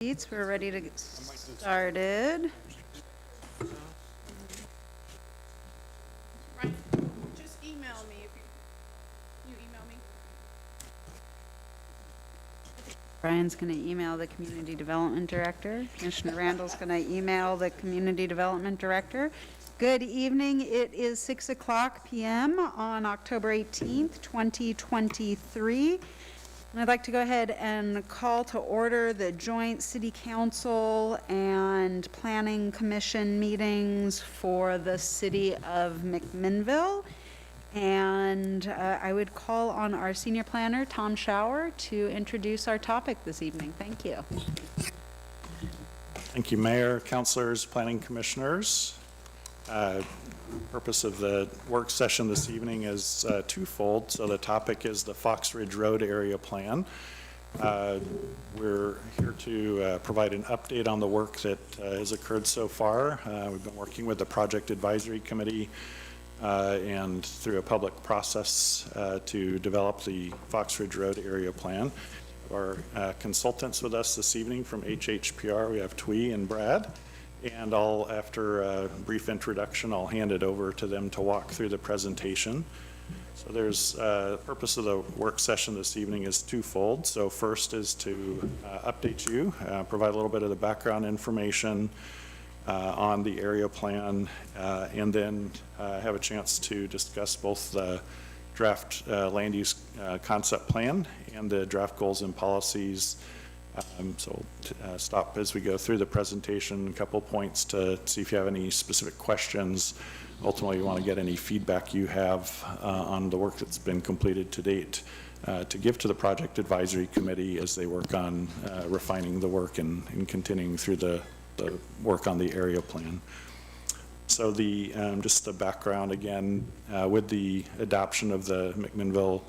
seats. We're ready to get started. Right. Just email me if you email me. Brian's going to email the Community Development Director. Commissioner Randall's going to email the Community Development Director. Good evening. It is 6:00 p.m. on October 18th, 2023. And I'd like to go ahead and call to order the joint City Council and Planning Commission meetings for the City of McMinnville. And I would call on our Senior Planner, Tom Schauer, to introduce our topic this evening. Thank you. Thank you, Mayor, Councilors, Planning Commissioners. Purpose of the work session this evening is twofold. So the topic is the Fox Ridge Road Area Plan. We're here to provide an update on the work that has occurred so far. We've been working with the Project Advisory Committee and through a public process to develop the Fox Ridge Road Area Plan. Our consultants with us this evening from HHPR, we have Twee and Brad. And after a brief introduction, I'll hand it over to them to walk through the presentation. So the purpose of the work session this evening is twofold. So first is to update you, provide a little bit of the background information on the area plan, and then have a chance to discuss both the draft land use concept plan and the draft goals and policies. So stop as we go through the presentation, a couple points to see if you have any specific questions. Ultimately, you want to get any feedback you have on the work that's been completed to date to give to the Project Advisory Committee as they work on refining the work and continuing through the work on the area plan. So just the background again, with the adoption of the McMinnville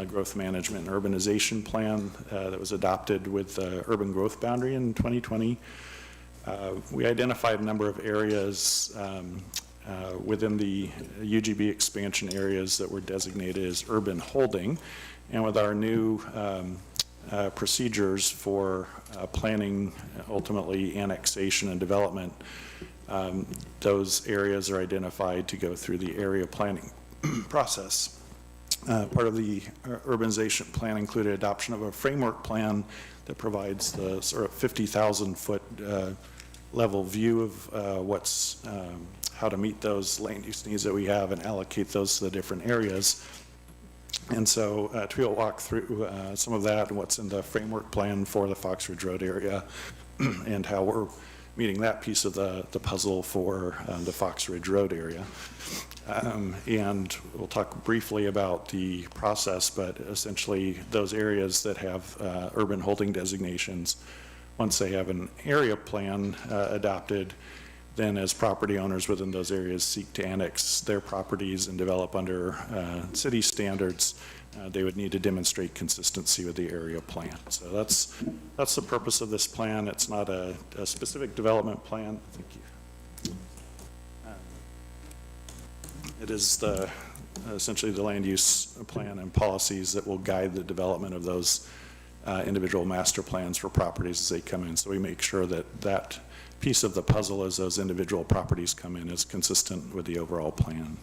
Growth Management and Urbanization Plan that was adopted with the urban growth boundary in 2020. We identified a number of areas within the UGB expansion areas that were designated as urban holding. And with our new procedures for planning, ultimately annexation and development, those areas are identified to go through the area planning process. Part of the urbanization plan included adoption of a framework plan that provides the sort of 50,000 foot level view of how to meet those land use needs that we have and allocate those to the different areas. And so Twee will walk through some of that and what's in the framework plan for the Fox Ridge Road area and how we're meeting that piece of the puzzle for the Fox Ridge Road area. And we'll talk briefly about the process, but essentially those areas that have urban holding designations, once they have an area plan adopted, then as property owners within those areas seek to annex their properties and develop under city standards, they would need to demonstrate consistency with the area plan. So that's the purpose of this plan. It's not a specific development plan. Thank you. It is essentially the land use plan and policies that will guide the development of those individual master plans for properties as they come in. So we make sure that that piece of the puzzle as those individual properties come in is consistent with the overall plan.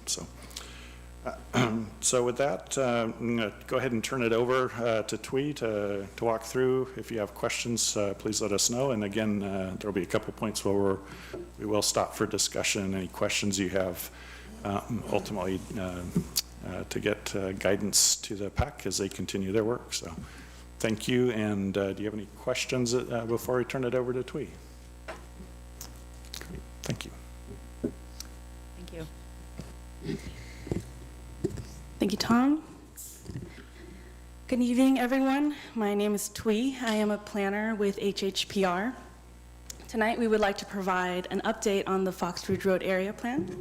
So with that, I'm going to go ahead and turn it over to Twee to walk through. If you have questions, please let us know. And again, there will be a couple points where we will stop for discussion. Any questions you have, ultimately to get guidance to the PAC as they continue their work. So thank you. And do you have any questions before we turn it over to Twee? Great. Thank you. Thank you. Thank you, Tom. Good evening, everyone. My name is Twee. I am a planner with HHPR. Tonight, we would like to provide an update on the Fox Ridge Road Area Plan.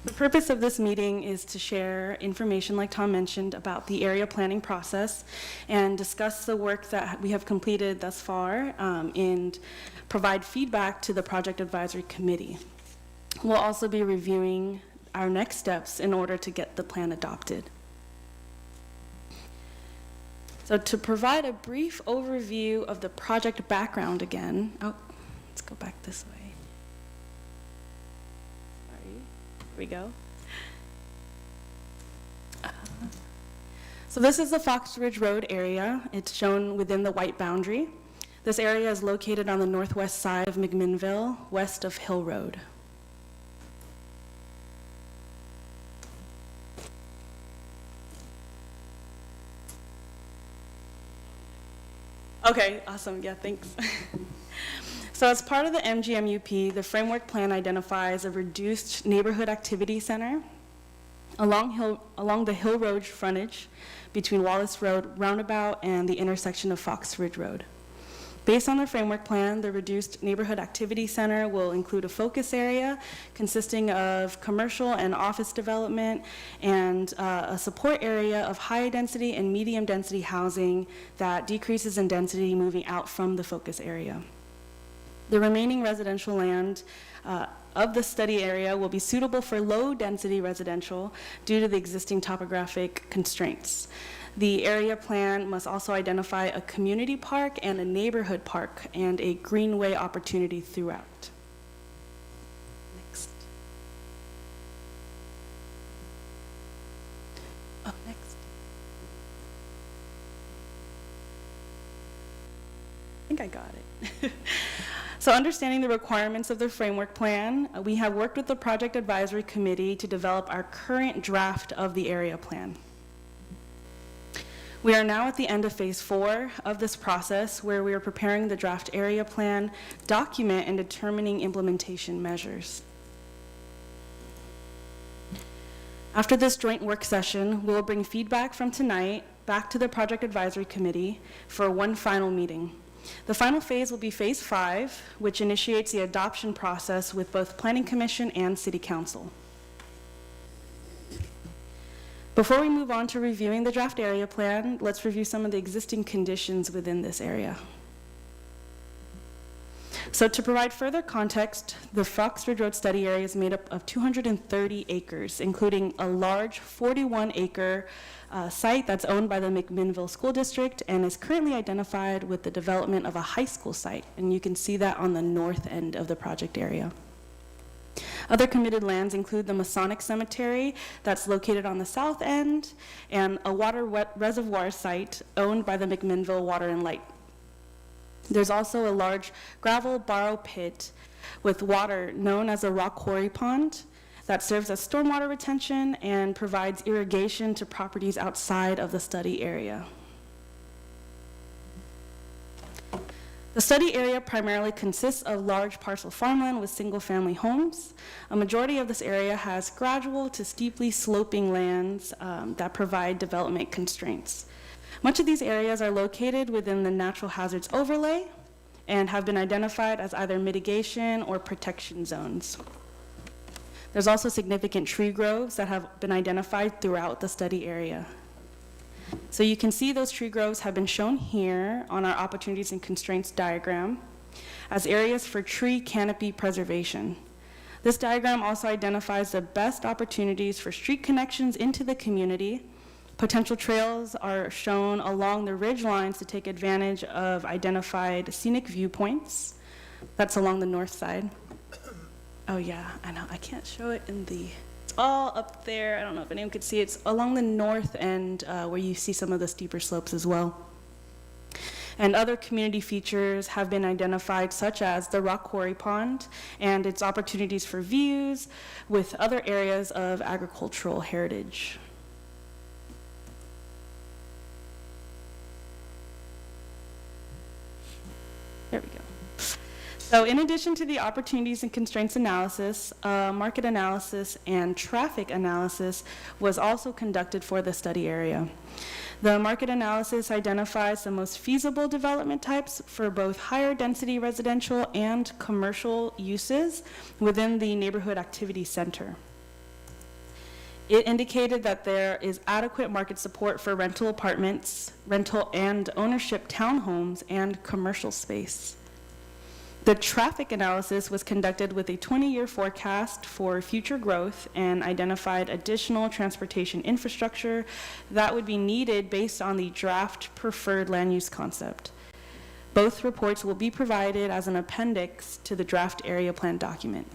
The purpose of this meeting is to share information, like Tom mentioned, about the area planning process and discuss the work that we have completed thus far and provide feedback to the Project Advisory Committee. We'll also be reviewing our next steps in order to get the plan adopted. So to provide a brief overview of the project background again, let's go back this way. Sorry, here we go. So this is the Fox Ridge Road area. It's shown within the white boundary. This area is located on the northwest side of McMinnville, west of Hill Road. Okay, awesome. Yeah, thanks. So as part of the MGM-UP, the framework plan identifies a reduced neighborhood activity center along the Hill Road frontage between Wallace Road Roundabout and the intersection of Fox Ridge Road. Based on the framework plan, the reduced neighborhood activity center will include a focus area consisting of commercial and office development and a support area of high density and medium density housing that decreases in density moving out from the focus area. The remaining residential land of the study area will be suitable for low density residential due to the existing topographic constraints. The area plan must also identify a community park and a neighborhood park and a greenway opportunity throughout. Next. Oh, next. I think I got it. So understanding the requirements of the framework plan, we have worked with the Project Advisory Committee to develop our current draft of the area plan. We are now at the end of phase 4 of this process, where we are preparing the draft area plan document and determining implementation measures. After this joint work session, we will bring feedback from tonight back to the Project Advisory Committee for one final meeting. The final phase will be phase 5, which initiates the adoption process with both Planning Commission and City Council. Before we move on to reviewing the draft area plan, let's review some of the existing conditions within this area. So to provide further context, the Fox Ridge Road study area is made up of 230 acres, including a large 41-acre site that's owned by the McMinnville School District and is currently identified with the development of a high school site. And you can see that on the north end of the project area. Other committed lands include the Masonic Cemetery that's located on the south end and a water reservoir site owned by the McMinnville Water and Light. There's also a large gravel borrow pit with water known as a rock quarry pond that serves as stormwater retention and provides irrigation to properties outside of the study area. The study area primarily consists of large parcel farmland with single-family homes. A majority of this area has gradual to steeply sloping lands that provide development constraints. Much of these areas are located within the natural hazards overlay and have been identified as either mitigation or protection zones. There's also significant tree groves that have been identified throughout the study area. So you can see those tree groves have been shown here on our opportunities and constraints diagram as areas for tree canopy preservation. This diagram also identifies the best opportunities for street connections into the community. Potential trails are shown along the ridge lines to take advantage of identified scenic viewpoints. That's along the north side. Oh yeah, I know, I can't show it in the, it's all up there. I don't know if anyone could see it. It's along the north end where you see some of the steeper slopes as well. And other community features have been identified, such as the rock quarry pond and its opportunities for views with other areas of agricultural heritage. There we go. So in addition to the opportunities and constraints analysis, market analysis and traffic analysis was also conducted for the study area. The market analysis identifies the most feasible development types for both higher density residential and commercial uses within the neighborhood activity center. It indicated that there is adequate market support for rental apartments, rental and ownership townhomes, and commercial space. The traffic analysis was conducted with a 20-year forecast for future growth and identified additional transportation infrastructure that would be needed based on the draft preferred land use concept. Both reports will be provided as an appendix to the draft area plan document.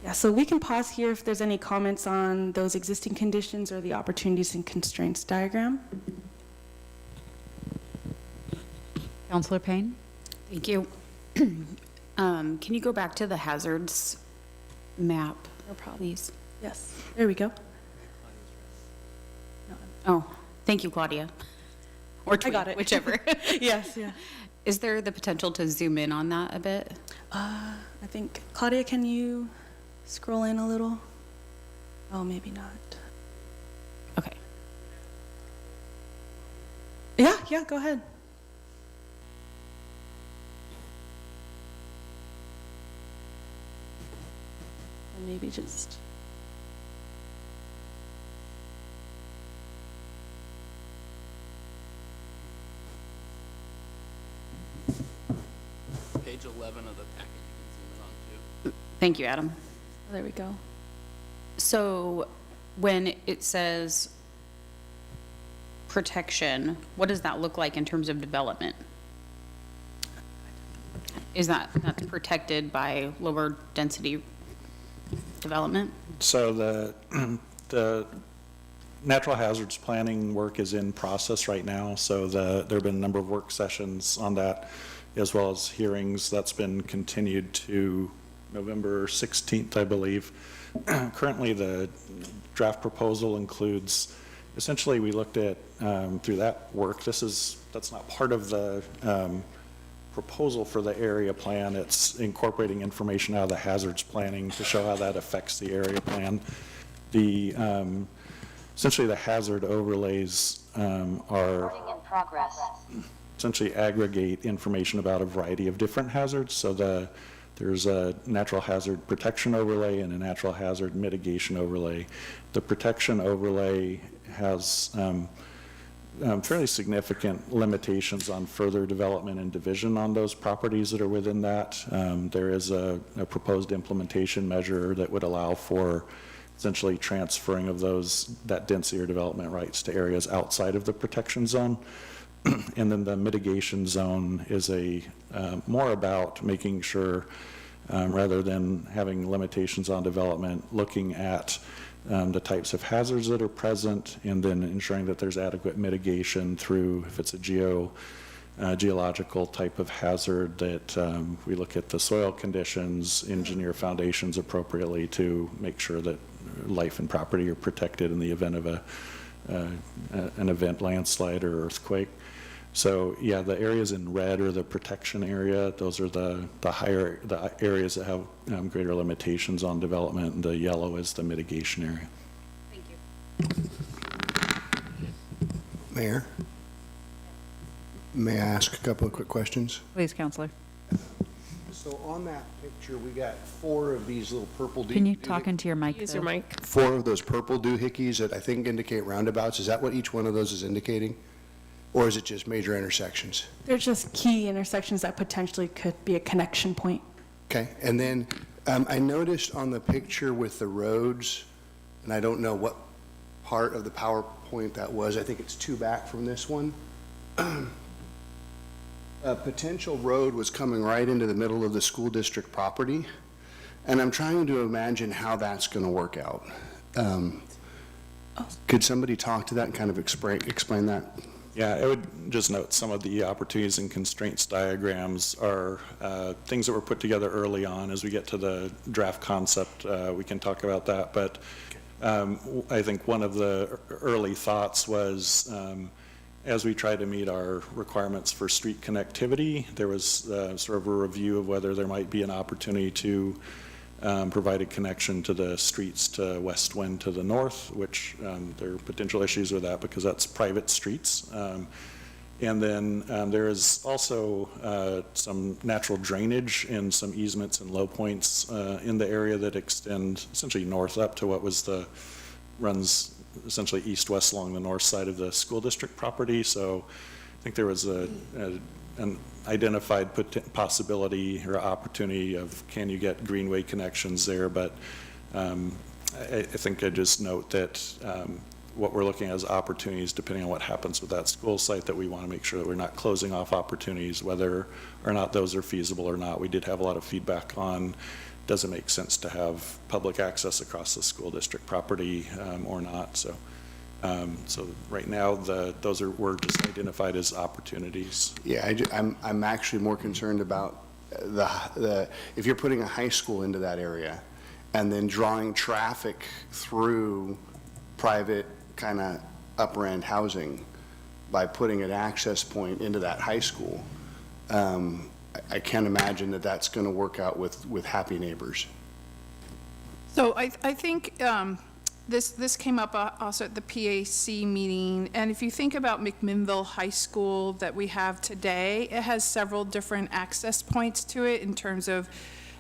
Yeah, so we can pause here if there's any comments on those existing conditions or the opportunities and constraints diagram. Counselor Payne? Thank you. Can you go back to the hazards map, please? Yes, there we go. Oh, thank you, Claudia. Or I got it. whichever. Yes, yeah. Is there the potential to zoom in on that a bit? I think, Claudia, can you scroll in a little? Oh, maybe not. Okay. Yeah, go ahead. And maybe just... Page 11 of the packet you can zoom in on too. Thank you, Adam. Oh, there we go. So when it says protection, what does that look like in terms of development? Is that's protected by lower density development? So the natural hazards planning work is in process right now. So there have been a number of work sessions on that, as well as hearings. That's been continued to November 16th, I believe. Currently, the draft proposal includes, essentially, we looked at, through that work, that's not part of the proposal for the area plan. It's incorporating information out of the hazards planning to show how that affects the area plan. Essentially, the hazard overlays are essentially aggregate information about a variety of different hazards. So there's a natural hazard protection overlay and a natural hazard mitigation overlay. The protection overlay has fairly significant limitations on further development and division on those properties that are within that. There is a proposed implementation measure that would allow for essentially transferring of that density or development rights to areas outside of the protection zone. And then the mitigation zone is more about making sure, rather than having limitations on development, looking at the types of hazards that are present, and then ensuring that there's adequate mitigation through, if it's a geological type of hazard, that we look at the soil conditions, engineer foundations appropriately to make sure that life and property are protected in the event of an event, landslide or earthquake. So yeah, the areas in red are the protection area. Those are the areas that have greater limitations on development, and the yellow is the mitigation area. Thank you. Mayor, may I ask a couple of quick questions? Please, Counselor. So on that picture, we got 4 of these little purple Can you talk into your mic? Use your mic. 4 of those purple doohickeys that I think indicate roundabouts. Is that what each one of those is indicating? Or is it just major intersections? They're just key intersections that potentially could be a connection point. Okay, and then I noticed on the picture with the roads, and I don't know what part of the PowerPoint that was, I think it's 2 back from this one. A potential road was coming right into the middle of the school district property, and I'm trying to imagine how that's going to work out. Could somebody talk to that and kind of explain that? Yeah, I would just note some of the opportunities and constraints diagrams are things that were put together early on. As we get to the draft concept, we can talk about that. But I think one of the early thoughts was, as we try to meet our requirements for street connectivity, there was sort of a review of whether there might be an opportunity to provide a connection to the streets to West Wind to the north, which there are potential issues with that because that's private streets. And then there is also some natural drainage and some easements and low points in the area that extend essentially north up to what was runs essentially east-west along the north side of the school district property. So think there was an identified possibility or opportunity of can you get greenway connections there, but I think I just note that what we're looking at is opportunities depending on what happens with that school site, that we want to make sure that we're not closing off opportunities, whether or not those are feasible or not. We did have a lot of feedback on, does it make sense to have public access across the school district property or not? So right now, those were just identified as opportunities. Yeah, I'm actually more concerned about if you're putting a high school into that area and then drawing traffic through private kind of upper end housing by putting an access point into that high school. I can't imagine that that's going to work out with happy neighbors. So I think this came up also at the PAC meeting, and if you think about McMinnville High School that we have today, it has several different access points to it in terms of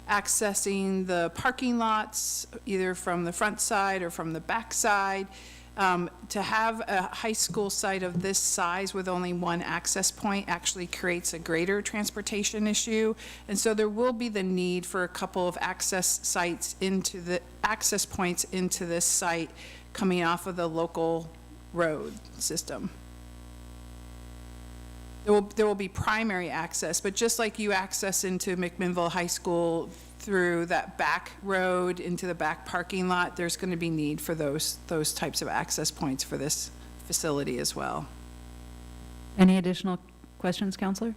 accessing the parking lots, either from the front side or from the back side. To have a high school site of this size with only one access point actually creates a greater transportation issue. And so there will be the need for a couple of access points into this site coming off of the local road system. There will be primary access, but just like you access into McMinnville High School through that back road into the back parking lot, there's going to be need for those types of access points for this facility as well. Any additional questions, Counselor?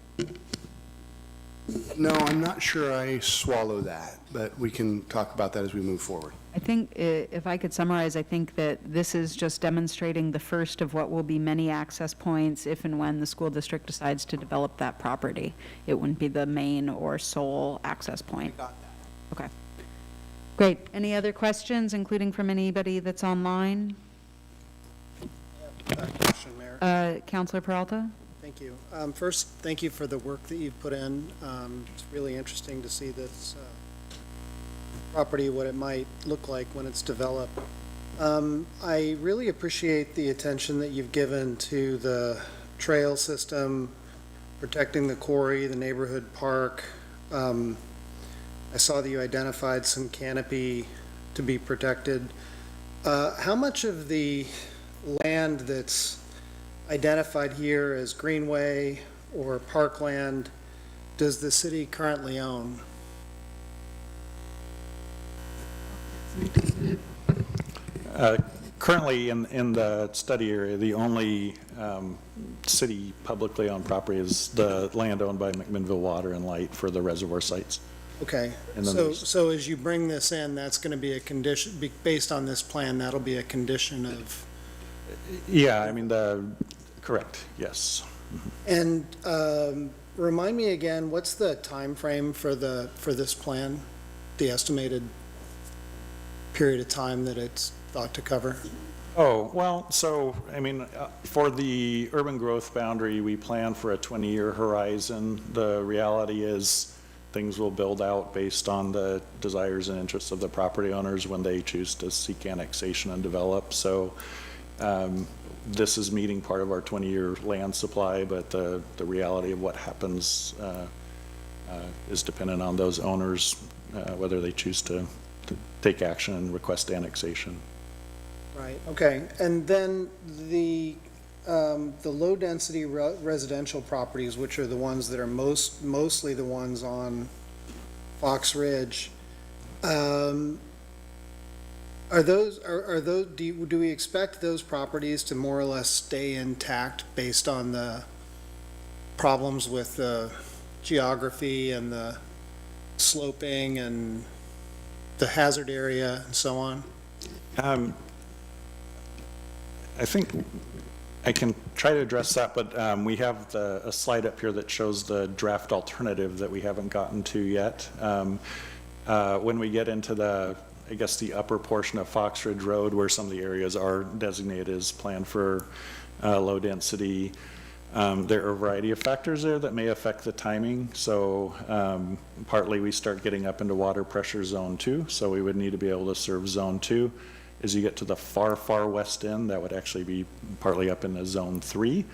No, I'm not sure I swallow that, but we can talk about that as we move forward. I think, if I could summarize, I think that this is just demonstrating the first of what will be many access points if and when the school district decides to develop that property. It wouldn't be the main or sole access point. I got that. Okay. Great. Any other questions, including from anybody that's online? Question, Mayor. Counselor Peralta? Thank you. First, thank you for the work that you've put in. It's really interesting to see this property, what it might look like when it's developed. I really appreciate the attention that you've given to the trail system, protecting the quarry, the neighborhood park. I saw that you identified some canopy to be protected. How much of the land that's identified here as greenway or parkland does the city currently own? Currently, in the study area, the only city publicly owned property is the land owned by McMinnville Water and Light for the reservoir sites. Okay, And then so as you bring this in, that's going to be a condition, based on this plan, that'll be a condition of, Yeah, I mean, correct, yes. and remind me again, what's the time frame for this plan? The estimated period of time that it's thought to cover? Oh, well, so, I mean, for the urban growth boundary, we plan for a 20-year horizon. The reality is things will build out based on the desires and interests of the property owners when they choose to seek annexation and develop. So this is meeting part of our 20-year land supply, but the reality of what happens is dependent on those owners, whether they choose to take action and request annexation. Right, okay. And then the low-density residential properties, which are the ones that are mostly the ones on Fox Ridge, do we expect those properties to more or less stay intact based on the problems with the geography and the sloping and the hazard area and so on? I think I can try to address that, but we have a slide up here that shows the draft alternative that we haven't gotten to yet. When we get into I guess the upper portion of Fox Ridge Road, where some of the areas are designated as planned for low density, there are a variety of factors there that may affect the timing. So partly we start getting up into water pressure zone 2, so we would need to be able to serve zone 2. As you get to the far west end, that would actually be partly up into zone 3.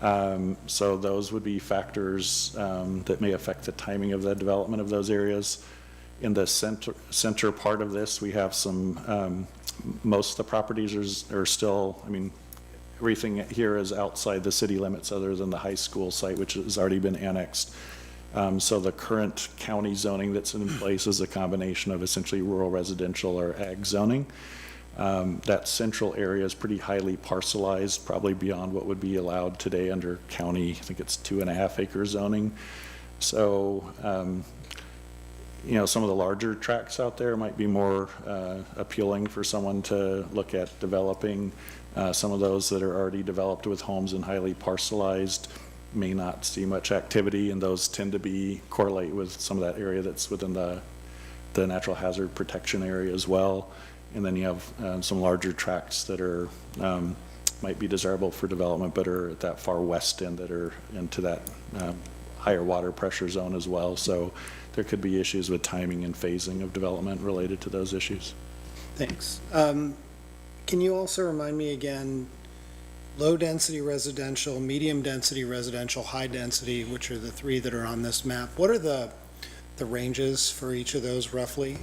So those would be factors that may affect the timing of the development of those areas. In the center part of this, we have some, most of the properties are still, I mean, everything here is outside the city limits other than the high school site, which has already been annexed. So the current county zoning that's in place is a combination of essentially rural residential or ag zoning. That central area is pretty highly parcelized, probably beyond what would be allowed today under county, I think it's 2.5 acre zoning. So, you know, some of the larger tracts out there might be more appealing for someone to look at developing. Some of those that are already developed with homes and highly parcelized may not see much activity, and those tend to correlate with some of that area that's within the natural hazard protection area as well. And then you have some larger tracts that are might be desirable for development, but are at that far west end that are into that higher water pressure zone as well. So there could be issues with timing and phasing of development related to those issues. Thanks. Can you also remind me again, low-density residential, medium-density residential, high-density, which are the three that are on this map, what are the ranges for each of those roughly?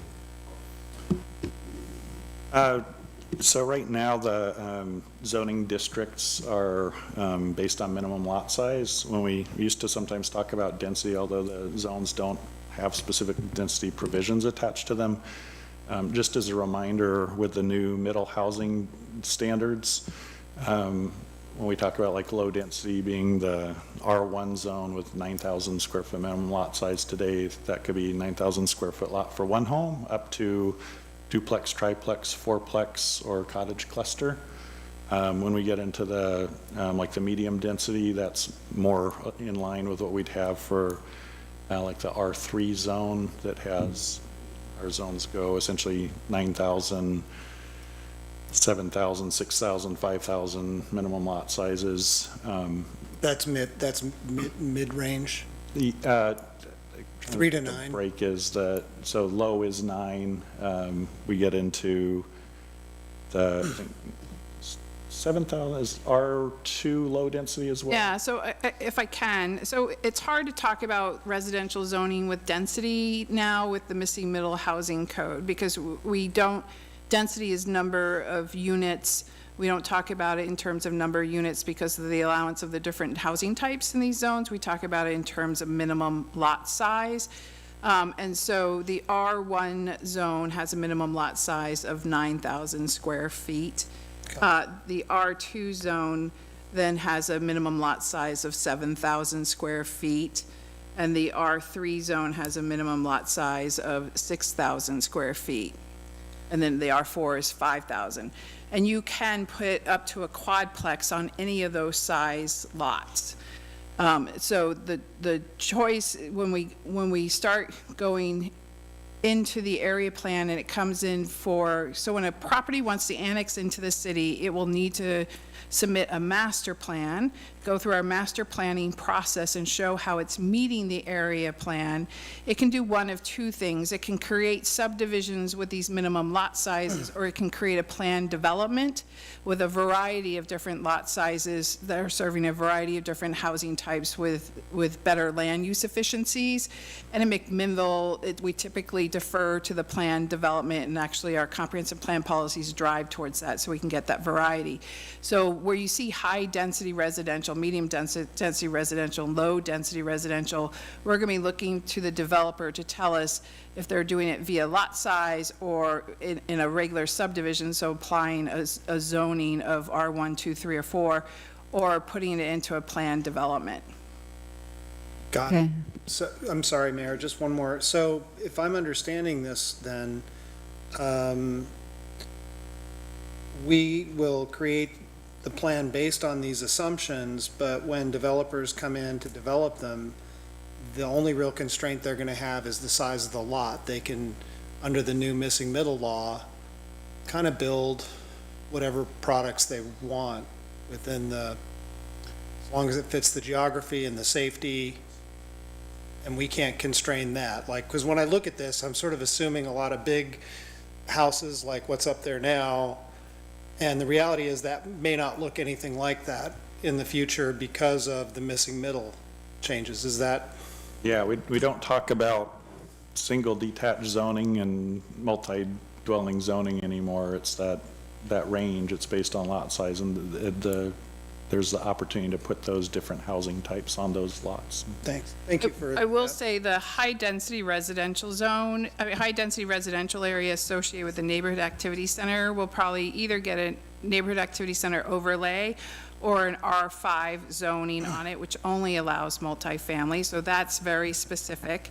So right now, the zoning districts are based on minimum lot size. When we used to sometimes talk about density, although the zones don't have specific density provisions attached to them. Just as a reminder, with the new middle housing standards, when we talk about like low density being the R1 zone with 9,000 square foot minimum lot size today, that could be 9,000 square foot lot for one home up to duplex, triplex, fourplex, or cottage cluster. When we get into the like the medium density, that's more in line with what we'd have for like the R3 zone that has, our zones go essentially 9,000, 7,000, 6,000, 5,000 minimum lot sizes. That's mid-range? The 3 to the 9? break is that, so low is 9. We get into the, I think, 7,000 is R2 low density as well? Yeah, so if I can, so it's hard to talk about residential zoning with density now with the missing middle housing code, because we don't, density is number of units. We don't talk about it in terms of number of units because of the allowance of the different housing types in these zones. We talk about it in terms of minimum lot size. And so the R1 zone has a minimum lot size of 9,000 square feet. The R2 zone then has a minimum lot size of 7,000 square feet, and the R3 zone has a minimum lot size of 6,000 square feet. And then the R4 is 5,000. And you can put up to a quadplex on any of those size lots. So the choice, when we start going into the area plan and it comes in for, so when a property wants to annex into the city, it will need to submit a master plan, go through our master planning process and show how it's meeting the area plan. It can do one of two things. It can create subdivisions with these minimum lot sizes, or it can create a planned development with a variety of different lot sizes that are serving a variety of different housing types with better land use efficiencies. And in McMinnville, we typically defer to the planned development, and actually our comprehensive plan policies drive towards that so we can get that variety. So where you see high density residential, medium density residential, and low density residential, we're going to be looking to the developer to tell us if they're doing it via lot size or in a regular subdivision, so applying a zoning of R1, 2, 3, or 4, or putting it into a planned development. Got it. So, I'm sorry, Mayor, just one more. So if I'm understanding this, then we will create the plan based on these assumptions, but when developers come in to develop them, the only real constraint they're going to have is the size of the lot. They can, under the new missing middle law, kind of build whatever products they want within the, as long as it fits the geography and the safety, and we can't constrain that. Like, because when I look at this, I'm sort of assuming a lot of big houses like what's up there now, and the reality is that may not look anything like that in the future because of the missing middle changes. Is that, Yeah, we don't talk about single detached zoning and multi-dwelling zoning anymore. It's that range. It's based on lot size, and there's the opportunity to put those different housing types on those lots. thanks, thank you for. I will say the high-density residential zone, high-density residential area associated with the neighborhood activity center will probably either get a neighborhood activity center overlay or an R5 zoning on it, which only allows multifamily. So that's very specific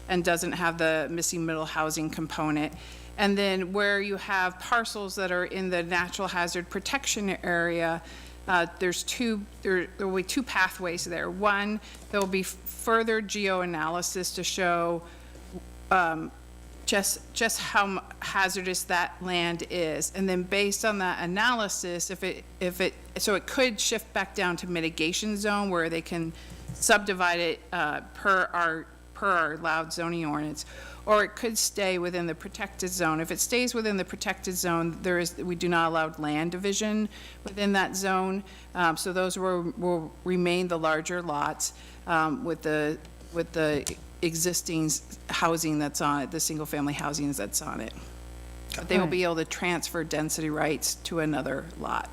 and doesn't have the missing middle housing component. And then where you have parcels that are in the natural hazard protection area, there will be two pathways there. One, there will be further geoanalysis to show just how hazardous that land is. And then based on that analysis, so it could shift back down to mitigation zone where they can subdivide it per our allowed zoning ordinance, or it could stay within the protected zone. If it stays within the protected zone, we do not allow land division within that zone. So those will remain the larger lots with the existing housing that's on it, the single-family housing that's on it. But they will be able to transfer density rights to another lot.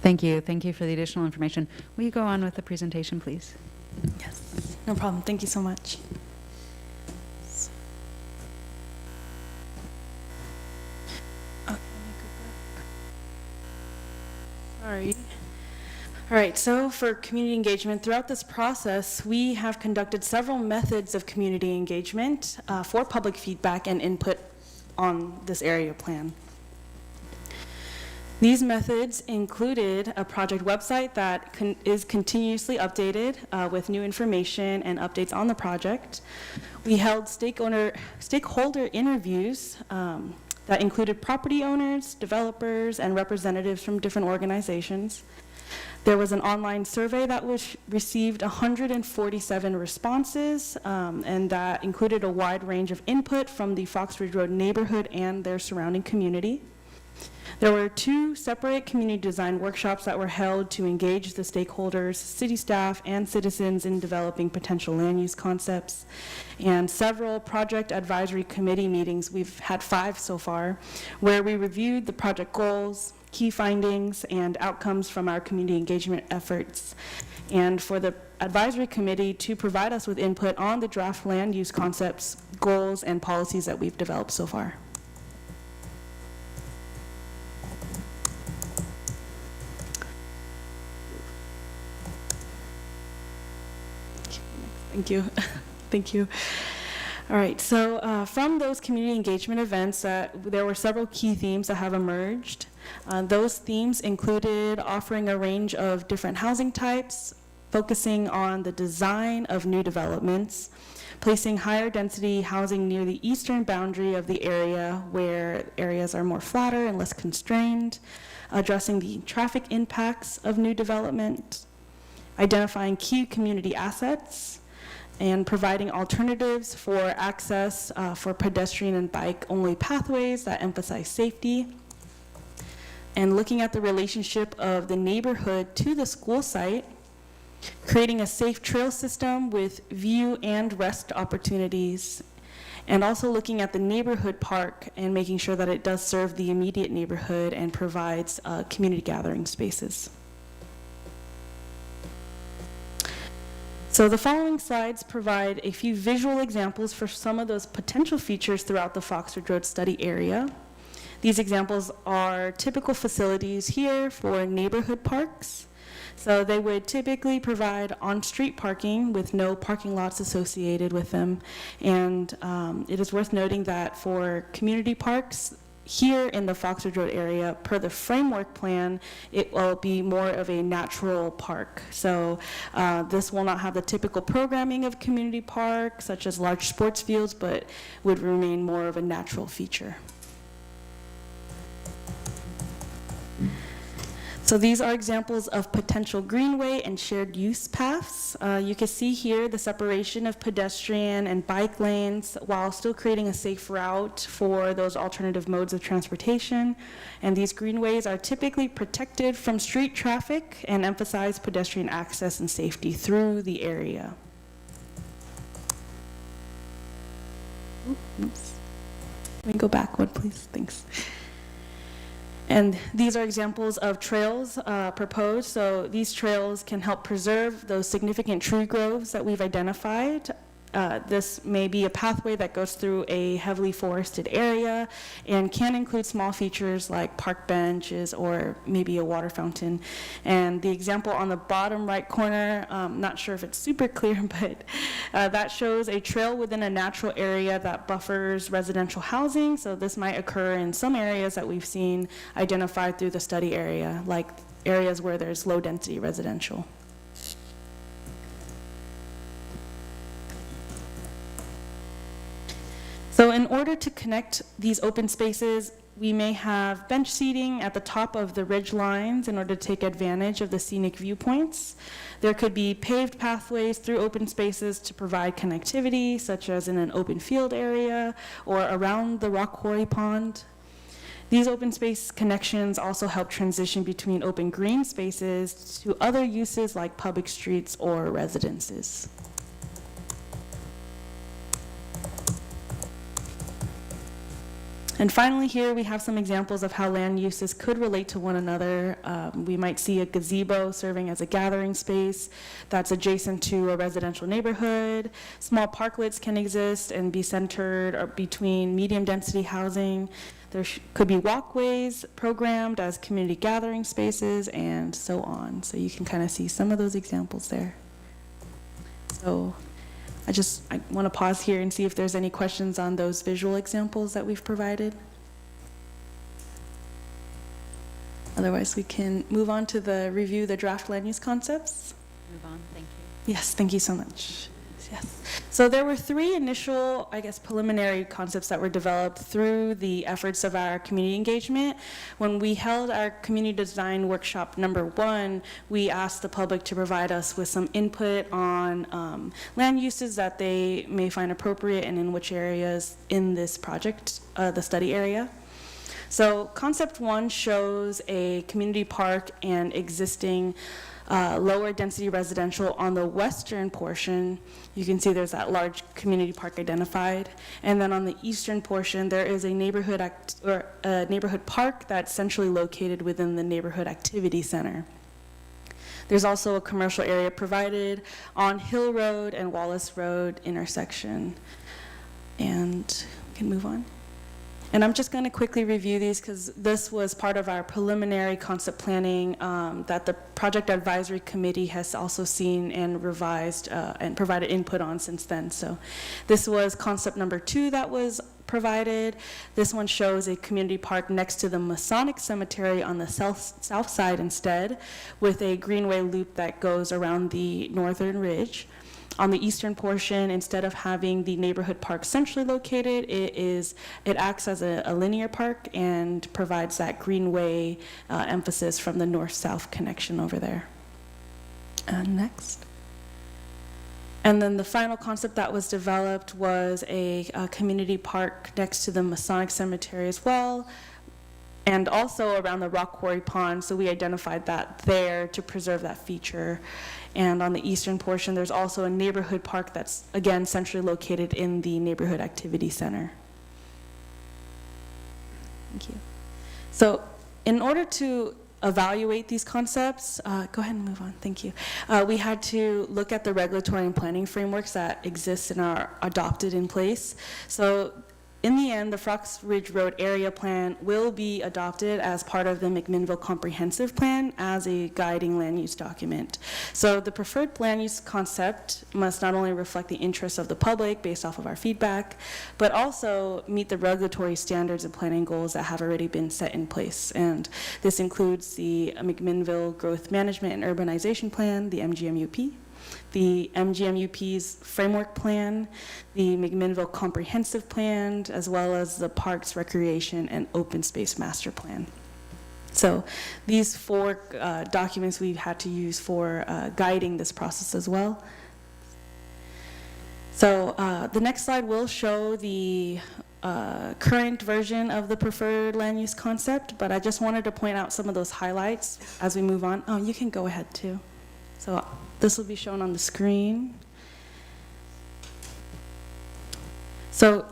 Thank you. Thank you for the additional information. Will you go on with the presentation, please? Yes, no problem. Thank you so much. Okay, sorry. All right, so for community engagement, throughout this process, we have conducted several methods of community engagement for public feedback and input on this area plan. These methods included a project website that is continuously updated with new information and updates on the project. We held stakeholder interviews that included property owners, developers, and representatives from different organizations. There was an online survey that received 147 responses, and that included a wide range of input from the Foxbridge Road neighborhood and their surrounding community. There were 2 separate community design workshops that were held to engage the stakeholders, city staff, and citizens in developing potential land use concepts, and several project advisory committee meetings. We've had 5 so far, where we reviewed the project goals, key findings, and outcomes from our community engagement efforts, and for the advisory committee to provide us with input on the draft land use concepts, goals, and policies that we've developed so far. Thank you. Thank you. All right, so from those community engagement events, there were several key themes that have emerged. Those themes included offering a range of different housing types, focusing on the design of new developments, placing higher density housing near the eastern boundary of the area where areas are more flatter and less constrained, addressing the traffic impacts of new development, identifying key community assets, and providing alternatives for access for pedestrian and bike-only pathways that emphasize safety, and looking at the relationship of the neighborhood to the school site, creating a safe trail system with view and rest opportunities, and also looking at the neighborhood park and making sure that it does serve the immediate neighborhood and provides community gathering spaces. So the following slides provide a few visual examples for some of those potential features throughout the Foxbridge Road study area. These examples are typical facilities here for neighborhood parks. So they would typically provide on-street parking with no parking lots associated with them. And it is worth noting that for community parks, here in the Foxbridge Road area, per the framework plan, it will be more of a natural park. So this will not have the typical programming of community park, such as large sports fields, but would remain more of a natural feature. So these are examples of potential greenway and shared use paths. You can see here the separation of pedestrian and bike lanes while still creating a safe route for those alternative modes of transportation. And these greenways are typically protected from street traffic and emphasize pedestrian access and safety through the area. Oops. Let me go back one, please. Thanks. And these are examples of trails proposed. So these trails can help preserve those significant tree groves that we've identified. This may be a pathway that goes through a heavily forested area and can include small features like park benches or maybe a water fountain. And the example on the bottom right corner, not sure if it's super clear, but that shows a trail within a natural area that buffers residential housing. So this might occur in some areas that we've seen identified through the study area, like areas where there's low density residential. So in order to connect these open spaces, we may have bench seating at the top of the ridge lines in order to take advantage of the scenic viewpoints. There could be paved pathways through open spaces to provide connectivity, such as in an open field area or around the rock quarry pond. These open space connections also help transition between open green spaces to other uses like public streets or residences. And finally, here we have some examples of how land uses could relate to one another. We might see a gazebo serving as a gathering space that's adjacent to a residential neighborhood. Small parklets can exist and be centered or between medium density housing. There could be walkways programmed as community gathering spaces and so on. So you can kind of see some of those examples there. So I want to pause here and see if there's any questions on those visual examples that we've provided. Otherwise, we can move on to the review the draft land use concepts. Move on, thank you. Yes, thank you so much. Yes. So there were three initial, preliminary concepts that were developed through the efforts of our community engagement. When we held our community design workshop #1, we asked the public to provide us with some input on land uses that they may find appropriate and in which areas in this project, the study area. So concept 1 shows a community park and existing lower density residential on the western portion. You can see there's that large community park identified. And then on the eastern portion, there is a neighborhood park that's centrally located within the neighborhood activity center. There's also a commercial area provided on Hill Road and Wallace Road intersection. And we can move on. And I'm just going to quickly review these because this was part of our preliminary concept planning that the Project Advisory Committee has also seen and revised and provided input on since then. So this was concept number 2 that was provided. This one shows a community park next to the Masonic Cemetery on the south side instead, with a greenway loop that goes around the northern ridge. On the eastern portion, instead of having the neighborhood park centrally located, it acts as a linear park and provides that greenway emphasis from the north-south connection over there. Next. And then the final concept that was developed was a community park next to the Masonic Cemetery as well, and also around the rock quarry pond, so we identified that there to preserve that feature. And on the eastern portion, there's also a neighborhood park that's, again, centrally located in the neighborhood activity center. Thank you. So in order to evaluate these concepts, go ahead and move on, thank you. We had to look at the regulatory and planning frameworks that exist and are adopted in place. So in the end, the Fox Ridge Road Area Plan will be adopted as part of the McMinnville Comprehensive Plan as a guiding land use document. So the preferred land use concept must not only reflect the interests of the public based off of our feedback, but also meet the regulatory standards and planning goals that have already been set in place. And this includes the McMinnville Growth Management and Urbanization Plan, the MGMUP, the MGMUP's framework plan, the McMinnville Comprehensive Plan, as well as the Parks, Recreation, and Open Space Master Plan. So these four documents we've had to use for guiding this process as well. So the next slide will show the current version of the preferred land use concept, but I just wanted to point out some of those highlights as we move on. Oh, you can go ahead too. So this will be shown on the screen. So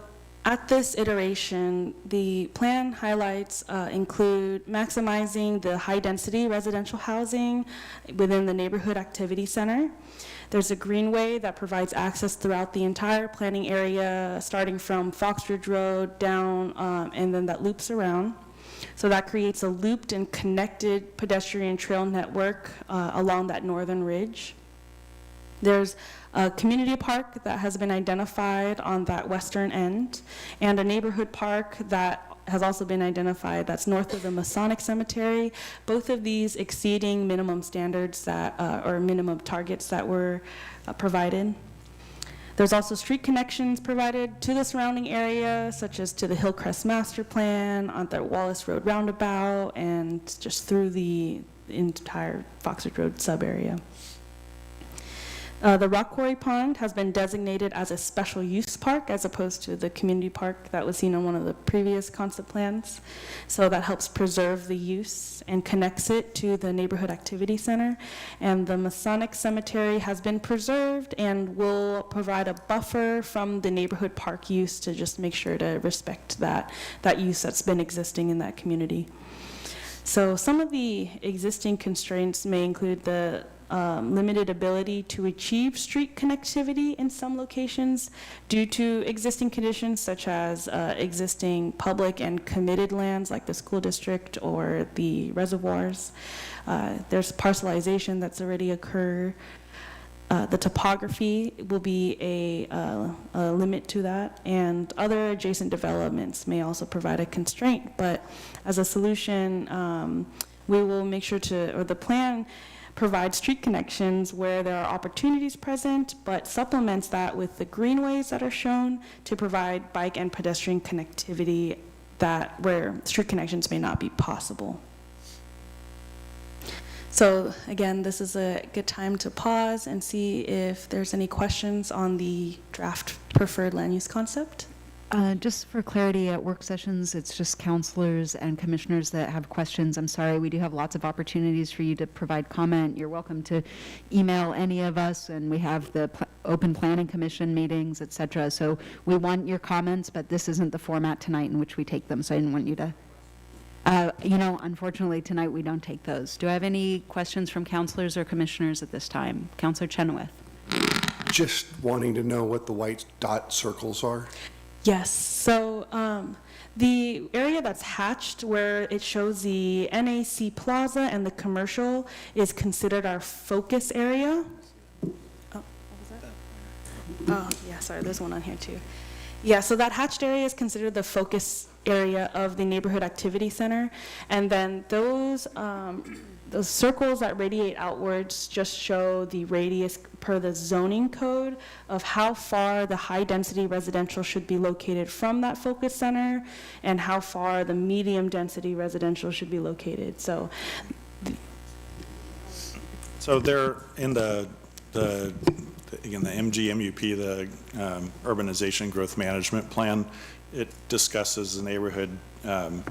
at this iteration, the plan highlights include maximizing the high-density residential housing within the neighborhood activity center. There's a greenway that provides access throughout the entire planning area, starting from Fox Ridge Road down, and then that loops around. So that creates a looped and connected pedestrian trail network along that northern ridge. There's a community park that has been identified on that western end, and a neighborhood park that has also been identified that's north of the Masonic Cemetery, both of these exceeding minimum standards that, or minimum targets that were provided. There's also street connections provided to the surrounding area, such as to the Hillcrest Master Plan, on the Wallace Road Roundabout, and just through the entire Fox Ridge Road sub-area. The Rock Quarry Pond has been designated as a special use park as opposed to the community park that was seen on one of the previous concept plans. So that helps preserve the use and connects it to the neighborhood activity center. And the Masonic Cemetery has been preserved and will provide a buffer from the neighborhood park use to just make sure to respect that use that's been existing in that community. So some of the existing constraints may include the limited ability to achieve street connectivity in some locations due to existing conditions such as existing public and committed lands like the school district or the reservoirs. There's parcelization that's already occurred. The topography will be a limit to that, and other adjacent developments may also provide a constraint. But as a solution, we will make sure to, or the plan provides street connections where there are opportunities present, but supplements that with the greenways that are shown to provide bike and pedestrian connectivity that where street connections may not be possible. So again, this is a good time to pause and see if there's any questions on the draft preferred land use concept. Just for clarity, at work sessions, it's just counselors and commissioners that have questions. I'm sorry, we do have lots of opportunities for you to provide comment. You're welcome to email any of us, and we have the open planning commission meetings, et cetera. So we want your comments, but this isn't the format tonight in which we take them, so I didn't want you to, unfortunately, tonight we don't take those. Do I have any questions from counselors or commissioners at this time? Counselor Chenoweth. Just wanting to know what the white dot circles are. Yes, so the area that's hatched where it shows the NAC Plaza and the commercial is considered our focus area. Oh, what was that? Oh, yeah, sorry, there's one on here too. Yeah, so that hatched area is considered the focus area of the neighborhood activity center. And then those circles that radiate outwards just show the radius per the zoning code of how far the high-density residential should be located from that focus center and how far the medium-density residential should be located. So they're in the again, the MGMUP, the Urbanization Growth Management Plan. It discusses the neighborhood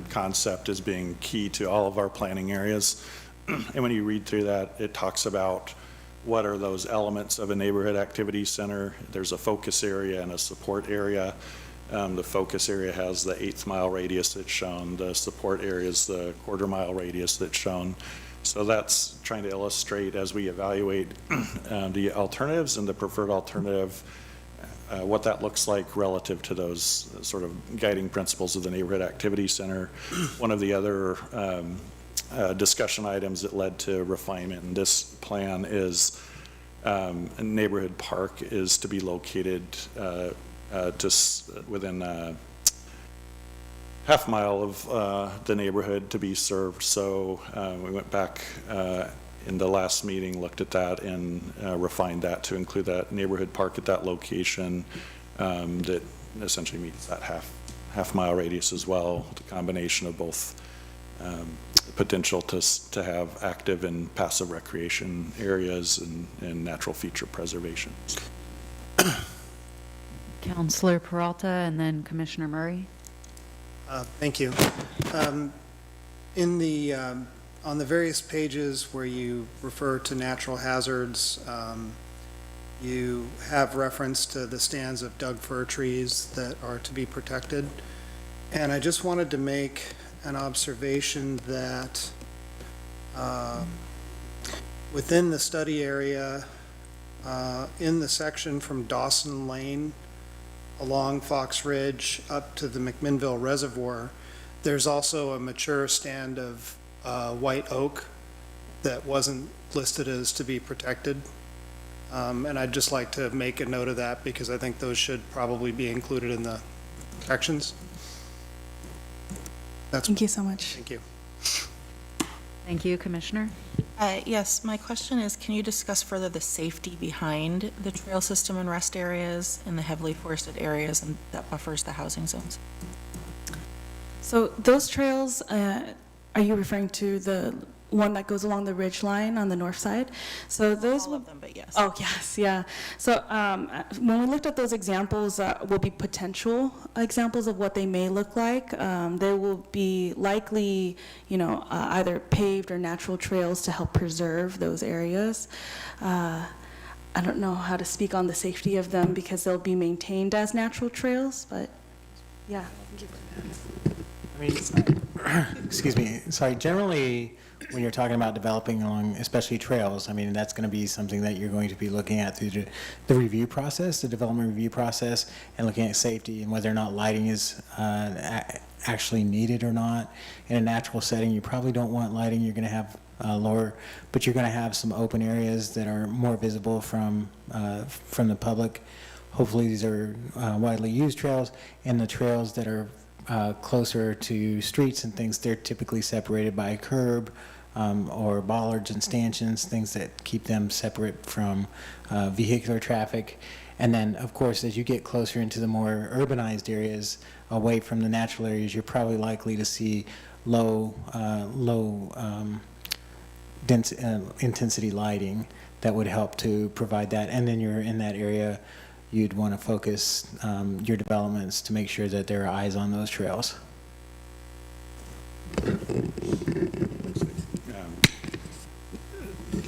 concept as being key to all of our planning areas. And when you read through that, it talks about what are those elements of a neighborhood activity center. There's a focus area and a support area. The focus area has the 1/8 mile radius that's shown. The support area is the 1/4 mile radius that's shown. So that's trying to illustrate as we evaluate the alternatives and the preferred alternative, what that looks like relative to those sort of guiding principles of the neighborhood activity center. One of the other discussion items that led to refinement in this plan is a neighborhood park is to be located just within a half mile of the neighborhood to be served. So we went back in the last meeting, looked at that and refined that to include that neighborhood park at that location that essentially meets that half mile radius as well, the combination of both potential to have active and passive recreation areas and natural feature preservation. Counselor Peralta and then Commissioner Murray. Thank you. In the, on the various pages where you refer to natural hazards, you have reference to the stands of Doug fir trees that are to be protected. And I just wanted to make an observation that within the study area, in the section from Dawson Lane along Fox Ridge up to the McMinnville Reservoir, there's also a mature stand of white oak that wasn't listed as to be protected. And I'd just like to make a note of that because I think those should probably be included in the sections. Thank you so much. Thank you. Thank you, Commissioner. Yes, my question is, can you discuss further the safety behind the trail system and rest areas in the heavily forested areas and that buffers the housing zones? So those trails, are you referring to the one that goes along the ridge line on the north side? So those All will. of them, but yes. Oh, yes, yeah. So when we looked at those examples, will be potential examples of what they may look like. There will be likely, either paved or natural trails to help preserve those areas. I don't know how to speak on the safety of them because they'll be maintained as natural trails, but yeah. I mean, excuse me, sorry, generally, when you're talking about developing along, especially trails, I mean, that's going to be something that you're going to be looking at through the review process, the development review process, and looking at safety and whether or not lighting is actually needed or not. In a natural setting, you probably don't want lighting. You're going to have lower, but you're going to have some open areas that are more visible from the public. Hopefully, these are widely used trails, and the trails that are closer to streets and things, they're typically separated by a curb or bollards and stanchions, things that keep them separate from vehicular traffic. And then, of course, as you get closer into the more urbanized areas, away from the natural areas, you're probably likely to see low intensity lighting that would help to provide that. And then you're in that area, you'd want to focus your developments to make sure that there are eyes on those trails.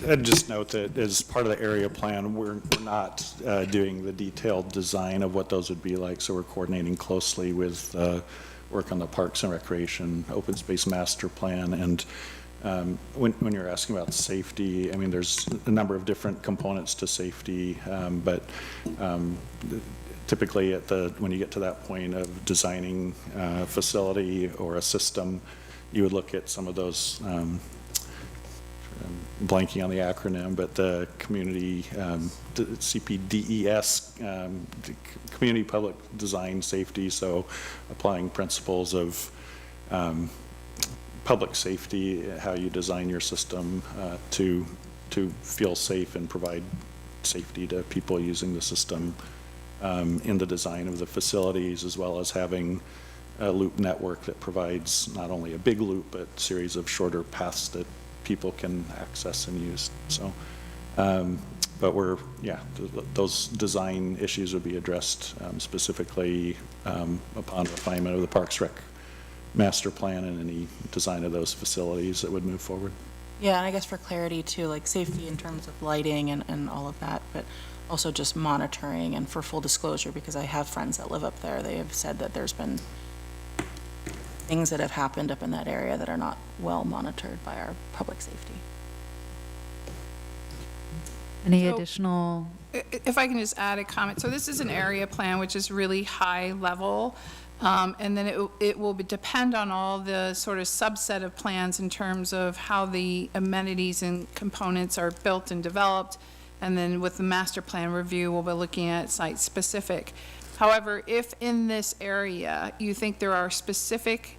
I'd just note that as part of the area plan, we're not doing the detailed design of what those would be like, so we're coordinating closely with work on the Parks and Recreation Open Space Master Plan. And when you're asking about safety, I mean, there's a number of different components to safety, but typically when you get to that point of designing a facility or a system, you would look at some of those, I'm blanking on the acronym, but the community, CPDES, Community Public Design Safety, so applying principles of public safety, how you design your system to feel safe and provide safety to people using the system in the design of the facilities, as well as having a loop network that provides not only a big loop, but a series of shorter paths that people can access and use. So, but those design issues would be addressed specifically upon refinement of the Parks Rec Master Plan and any design of those facilities that would move forward. Yeah, and I guess for clarity too, like safety in terms of lighting and all of that, but also just monitoring and for full disclosure, because I have friends that live up there, they have said that there's been things that have happened up in that area that are not well monitored by our public safety. Any So- additional? If I can just add a comment. So this is an area plan, which is really high level. And then it will depend on all the sort of subset of plans in terms of how the amenities and components are built and developed. And then with the master plan review, we'll be looking at site specific. However, if in this area you think there are specific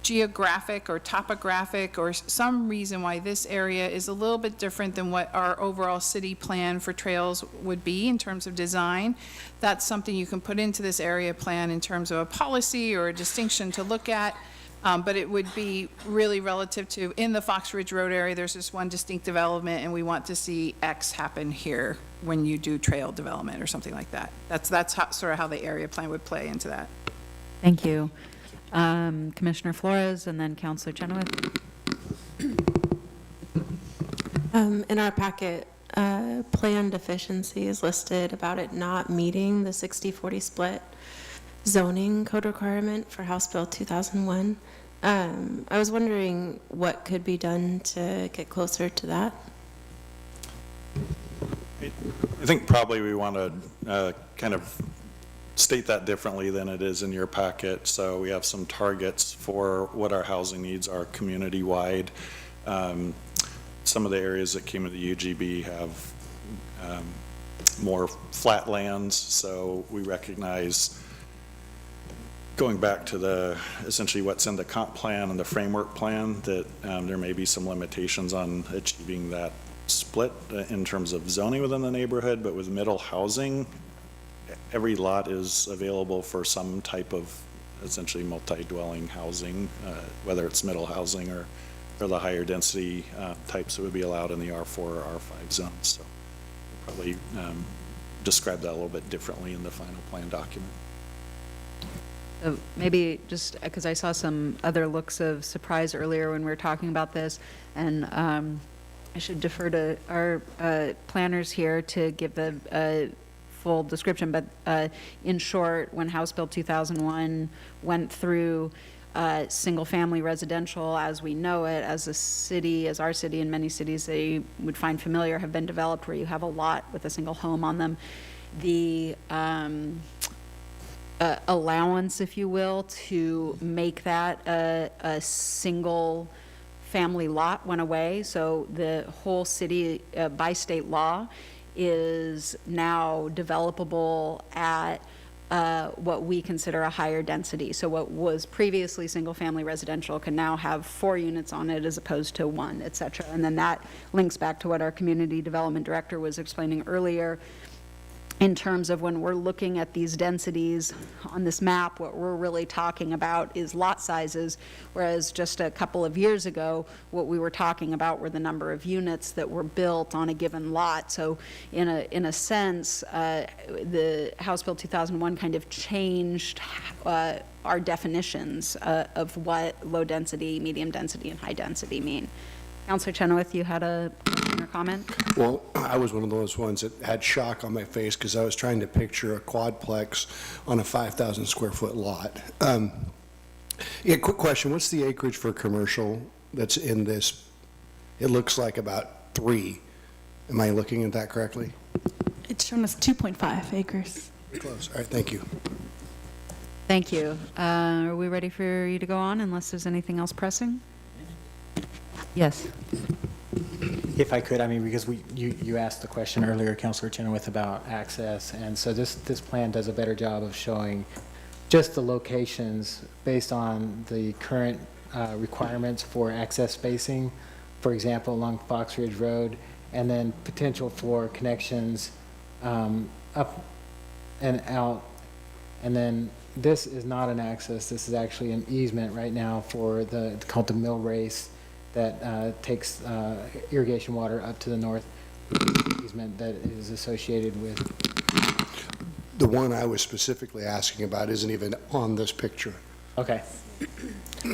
geographic or topographic or some reason why this area is a little bit different than what our overall city plan for trails would be in terms of design, that's something you can put into this area plan in terms of a policy or a distinction to look at. But it would be really relative to, in the Fox Ridge Road area, there's this one distinct development, and we want to see X happen here when you do trail development or something like that. That's how, sort of how the area plan would play into that. Thank you. Commissioner Flores and then Councilor Chenoweth. In our packet, plan deficiency is listed about it not meeting the 60-40 split zoning code requirement for House Bill 2001. I was wondering what could be done to get closer to that. I think probably we want to kind of state that differently than it is in your packet. So we have some targets for what our housing needs are community-wide. Some of the areas that came to the UGB have more flat lands, so we recognize, going back to the, essentially what's in the comp plan and the framework plan, that there may be some limitations on achieving that split in terms of zoning within the neighborhood, but with middle housing, every lot is available for some type of essentially multi-dwelling housing, whether it's middle housing or the higher density types that would be allowed in the R4 or R5 zones. So we'll probably describe that a little bit differently in the final plan document. So maybe just because I saw some other looks of surprise earlier when we were talking about this, and I should defer to our planners here to give the full description, but in short, when House Bill 2001 went through, single-family residential as we know it, as a city, as our city and many cities they would find familiar, have been developed where you have a lot with a single home on them. The allowance, if you will, to make that a single family lot went away. So the whole city, by state law, is now developable at what we consider a higher density. So what was previously single-family residential can now have 4 units on it as opposed to 1, et cetera. And then that links back to what our community development director was explaining earlier, in terms of when we're looking at these densities on this map, what we're really talking about is lot sizes, whereas just a couple of years ago, what we were talking about were the number of units that were built on a given lot. So in a sense, the House Bill 2001 kind of changed our definitions of what low density, medium density, and high density mean. Councilor Chenoweth, you had a question or comment? Well, I was one of those ones that had shock on my face because I was trying to picture a quadplex on a 5,000 square foot lot. Yeah, quick question. What's the acreage for commercial that's in this? It looks like about 3. Am I looking at that correctly? It's shown as 2.5 acres. Close. All right, thank you. Thank you. Are we ready for you to go on unless there's anything else pressing? Yes. If I could, I mean, because you asked the question earlier, Councilor Chenoweth, about access, and so this plan does a better job of showing just the locations based on the current requirements for access spacing, for example, along Fox Ridge Road, and then potential for connections up and out. And then this is not an access, this is actually an easement right now for called the mill race, that takes irrigation water up to the north, easement that is associated with. The one I was specifically asking about isn't even on this picture. Okay.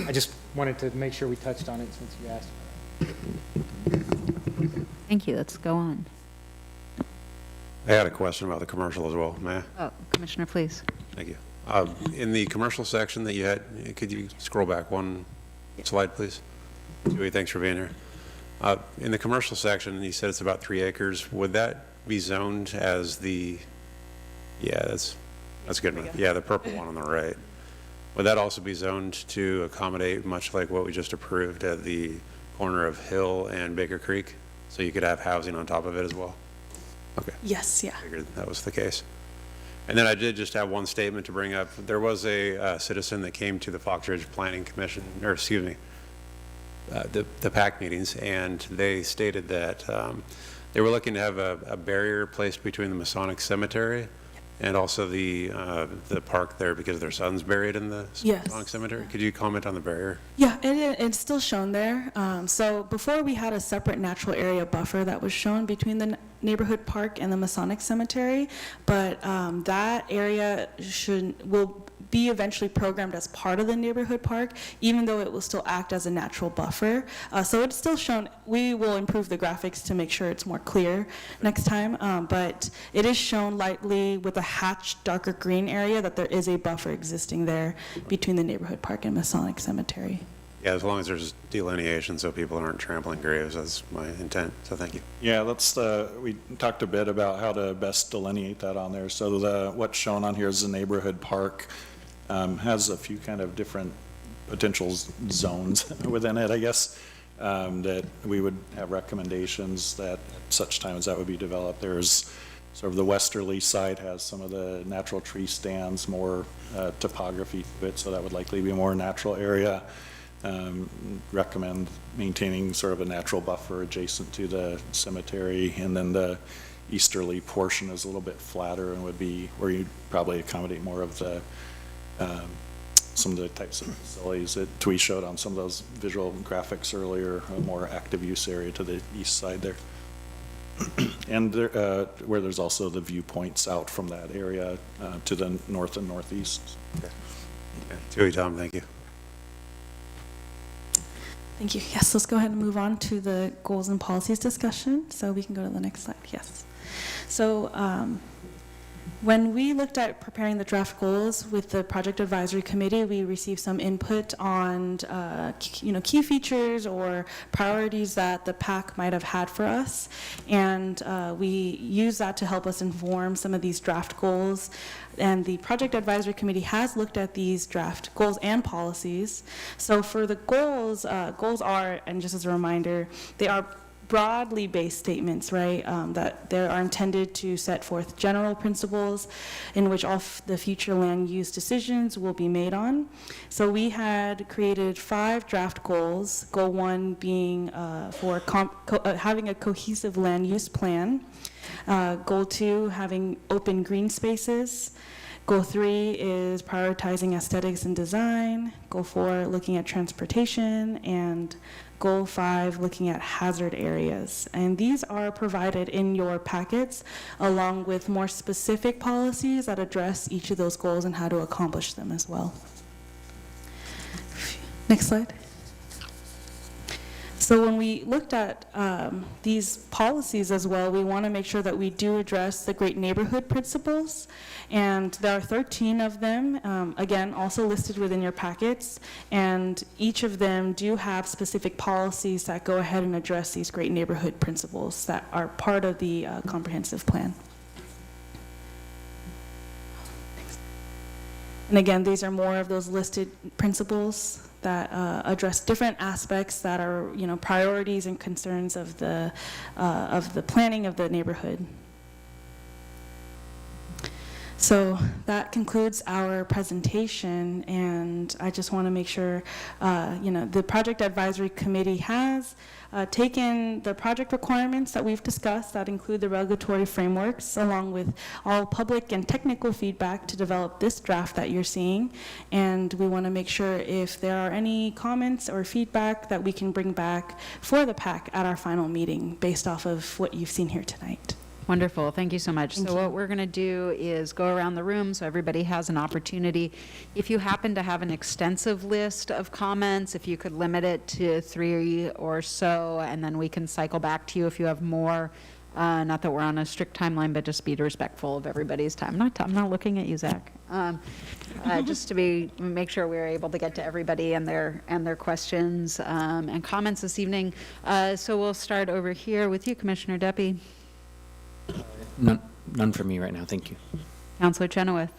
I just wanted to make sure we touched on it since you asked. Thank you. Let's go on. I had a question about the commercial as well, may I? Oh, Commissioner, please. Thank you. In the commercial section that you had, could you scroll back one slide, please? Joey, thanks for being here. In the commercial section, you said it's about 3 acres. Would that be zoned as the, yeah, that's good enough. Yeah, the purple one on the right. Would that also be zoned to accommodate much like what we just approved at the corner of Hill and Baker Creek? So you could have housing on top of it as well? Okay. Yes, yeah. I figured that was the case. And then I did just have one statement to bring up. There was a citizen that came to the Fox Ridge Planning Commission, or excuse me, the PAC meetings, and they stated that they were looking to have a barrier placed between the Masonic Cemetery and also the park there because their son's buried in the Yes. Masonic Cemetery. Could you comment on the barrier? Yeah, it's still shown there. So before we had a separate natural area buffer that was shown between the neighborhood park and the Masonic Cemetery, but that area will be eventually programmed as part of the neighborhood park, even though it will still act as a natural buffer. So it's still shown. We will improve the graphics to make sure it's more clear next time, but it is shown lightly with a hatched darker green area that there is a buffer existing there between the neighborhood park and Masonic Cemetery. Yeah, as long as there's delineation so people aren't trampling graves, that's my intent, so thank you. Yeah, we talked a bit about how to best delineate that on there. So what's shown on here is the neighborhood park. Has a few kind of different potential zones within it, I guess, that we would have recommendations that at such time as that would be developed. There's sort of the westerly side has some of the natural tree stands, more topography to it, so that would likely be a more natural area. Recommend maintaining sort of a natural buffer adjacent to the cemetery, and then the easterly portion is a little bit flatter and would be where you'd probably accommodate more of the some of the types of facilities that Twee showed on some of those visual graphics earlier, a more active use area to the east side there. And there, where there's also the viewpoints out from that area to the north and northeast. Okay. Tui, Tom, thank you. Thank you. Yes, let's go ahead and move on to the goals and policies discussion. So we can go to the next slide. Yes. So when we looked at preparing the draft goals with the project advisory committee, we received some input on key features or priorities that the PAC might have had for us, and we used that to help us inform some of these draft goals. And the project advisory committee has looked at these draft goals and policies. So for the goals, goals are, and just as a reminder, they are broadly based statements, right, that they are intended to set forth general principles in which all the future land use decisions will be made on. So we had created 5 draft goals, goal 1 being for having a cohesive land use plan, goal 2 having open green spaces, goal 3 is prioritizing aesthetics and design, goal 4 looking at transportation, and goal 5, looking at hazard areas. And these are provided in your packets along with more specific policies that address each of those goals and how to accomplish them as well. Next slide. So when we looked at these policies as well, we want to make sure that we do address the great neighborhood principles, and there are 13 of them, again, also listed within your packets, and each of them do have specific policies that go ahead and address these great neighborhood principles that are part of the comprehensive plan. And again, these are more of those listed principles that address different aspects that are, priorities and concerns of the planning of the neighborhood. So that concludes our presentation, and I just want to make sure, the Project Advisory Committee has taken the project requirements that we've discussed that include the regulatory frameworks along with all public and technical feedback to develop this draft that you're seeing, and we want to make sure if there are any comments or feedback that we can bring back for the PAC at our final meeting based off of what you've seen here tonight. Wonderful. Thank you so much. So what we're going to do is go around the room so everybody has an opportunity. If you happen to have an extensive list of comments, if you could limit it to 3 or so, and then we can cycle back to you if you have more. Not that we're on a strict timeline, but just be respectful of everybody's time. I'm not looking at you, Zach. Just to make sure we're able to get to everybody and their questions and comments this evening. So we'll start over here with you, Commissioner Deppie. None for me right now, thank you. Councilor Chenoweth.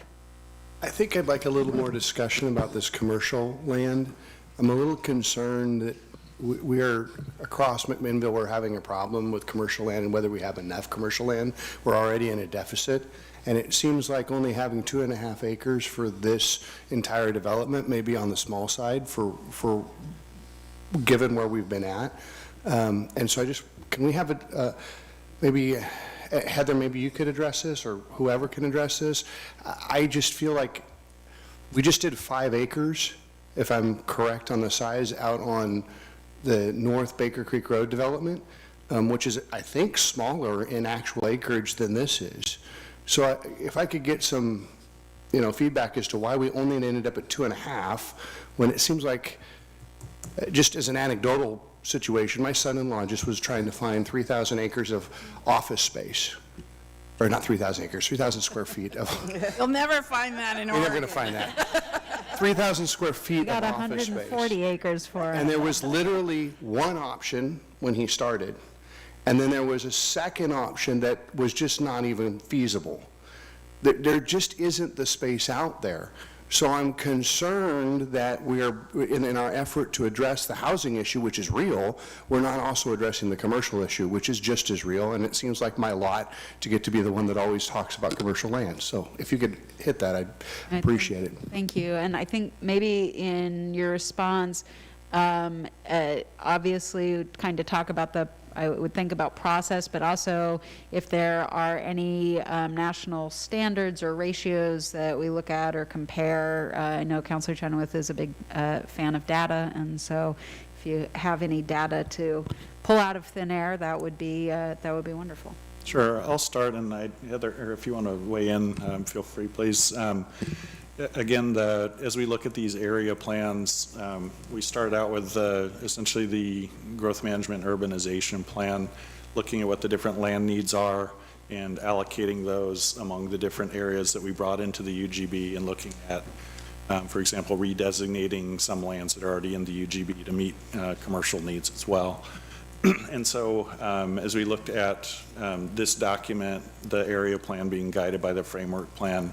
I think I'd like a little more discussion about this commercial land. I'm a little concerned that we are across McMinnville, we're having a problem with commercial land and whether we have enough commercial land. We're already in a deficit, and it seems like only having 2.5 acres for this entire development may be on the small side for given where we've been at. And so can we have maybe Heather, maybe you could address this, or whoever can address this. I just feel like we just did 5 acres, if I'm correct on the size, out on the North Baker Creek Road development, which is, I think, smaller in actual acreage than this is. So if I could get some, feedback as to why we only ended up at 2.5, when it seems like, just as an anecdotal situation, my son-in-law just was trying to find 3,000 acres of office space. Or not 3,000 acres, 3,000 square feet of. You'll never find that in You're Oregon. never going to find that. 3,000 square feet Got of office space. 140 acres for it. And there was literally one option when he started, and then there was a second option that was just not even feasible. There just isn't the space out there. So I'm concerned that we are, in our effort to address the housing issue, which is real, we're not also addressing the commercial issue, which is just as real, and it seems like my lot to get to be the one that always talks about commercial land. So if you could hit that, I'd appreciate it. Thank you. And I think maybe in your response, obviously kind of talk about I would think about process, but also if there are any national standards or ratios that we look at or compare. I know Councilor Chenoweth is a big fan of data, and so if you have any data to pull out of thin air, that would be wonderful. Sure, I'll start, and Heather, or if you want to weigh in, feel free, please. Again, as we look at these area plans, we started out with essentially the growth management urbanization plan, looking at what the different land needs are and allocating those among the different areas that we brought into the UGB, and looking at, for example, redesignating some lands that are already in the UGB to meet commercial needs as well. And so as we looked at this document, the area plan being guided by the framework plan,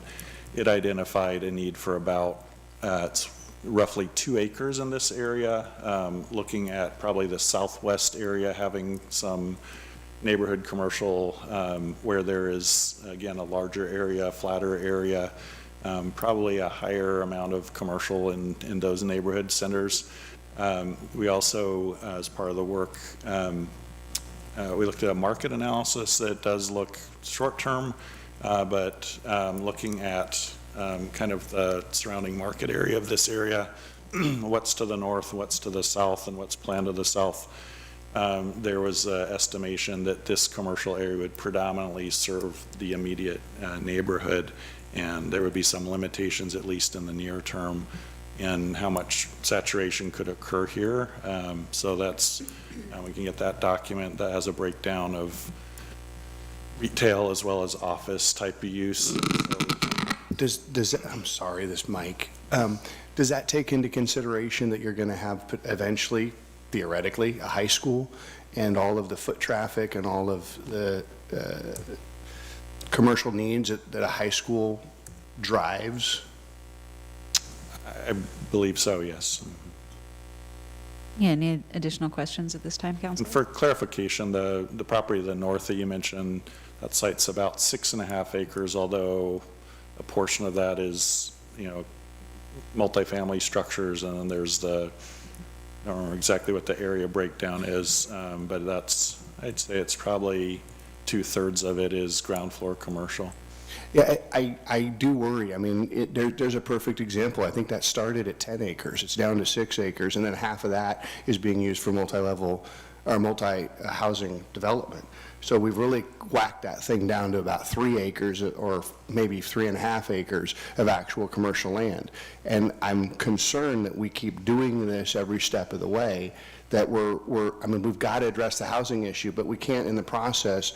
it identified a need for about it's roughly 2 acres in this area, looking at probably the southwest area having some neighborhood commercial where there is, again, a larger area, flatter area, probably a higher amount of commercial in those neighborhood centers. We also, as part of the work, we looked at a market analysis that does look short-term, but looking at kind of the surrounding market area of this area, what's to the north, what's to the south, and what's planned to the south. There was an estimation that this commercial area would predominantly serve the immediate neighborhood, and there would be some limitations, at least in the near term, in how much saturation could occur here. So that's, we can get that document that has a breakdown of retail as well as office type of use. Does I'm sorry, this mic. Does that take into consideration that you're going to have eventually, theoretically, a high school and all of the foot traffic and all of the commercial needs that a high school drives? I believe so, yes. Yeah, any additional questions at this time, Council? And for clarification, the property to the north that you mentioned, that site's about 6.5 acres, although a portion of that is, multifamily structures, and then there's I don't remember exactly what the area breakdown is, but I'd say it's probably 2/3 of it is ground floor commercial. Yeah, I do worry. I mean, there's a perfect example. I think that started at 10 acres. It's down to 6 acres, and then half of that is being used for multi-level or multi-housing development. So we've really whacked that thing down to about 3 acres or maybe 3.5 acres of actual commercial land. And I'm concerned that we keep doing this every step of the way, that we've got to address the housing issue, but we can't in the process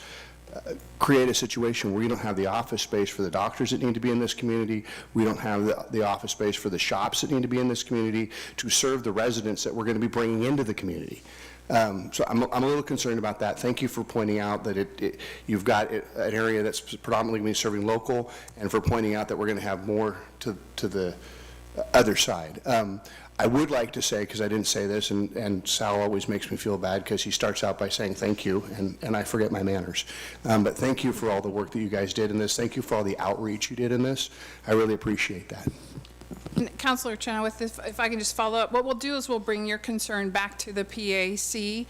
create a situation where we don't have the office space for the doctors that need to be in this community. We don't have the office space for the shops that need to be in this community to serve the residents that we're going to be bringing into the community. So I'm a little concerned about that. Thank you for pointing out that you've got an area that's predominantly going to be serving local, and for pointing out that we're going to have more to the other side. I would like to say, because I didn't say this, and Sal always makes me feel bad because he starts out by saying thank you, and I forget my manners. But thank you for all the work that you guys did in this. Thank you for all the outreach you did in this. I really appreciate that. Councilor Chenoweth, if I can just follow up, what we'll do is we'll bring your concern back to the PAC,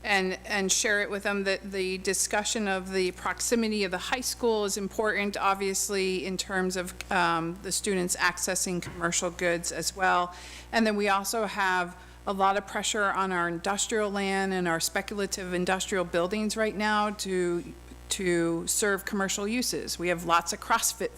and share it with them, that the discussion of the proximity of the high school is important, obviously, in terms of the students accessing commercial goods as well. And then we also have a lot of pressure on our industrial land and our speculative industrial buildings right now to serve commercial uses. We have lots of CrossFit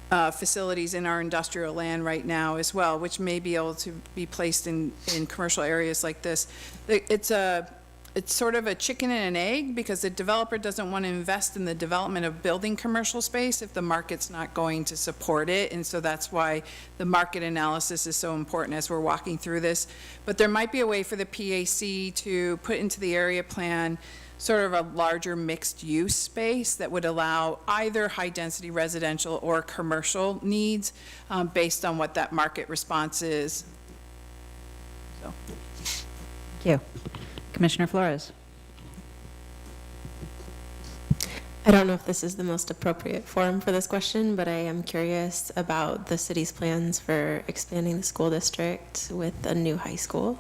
facilities in our industrial land right now as well, which may be able to be placed in commercial areas like this. It's sort of a chicken and an egg, because the developer doesn't want to invest in the development of building commercial space if the market's not going to support it. And so that's why the market analysis is so important as we're walking through this. But there might be a way for the PAC to put into the area plan sort of a larger mixed-use space that would allow either high-density residential or commercial needs based on what that market response is. So. Thank you. Commissioner Flores. I don't know if this is the most appropriate forum for this question, but I am curious about the city's plans for expanding the school district with a new high school,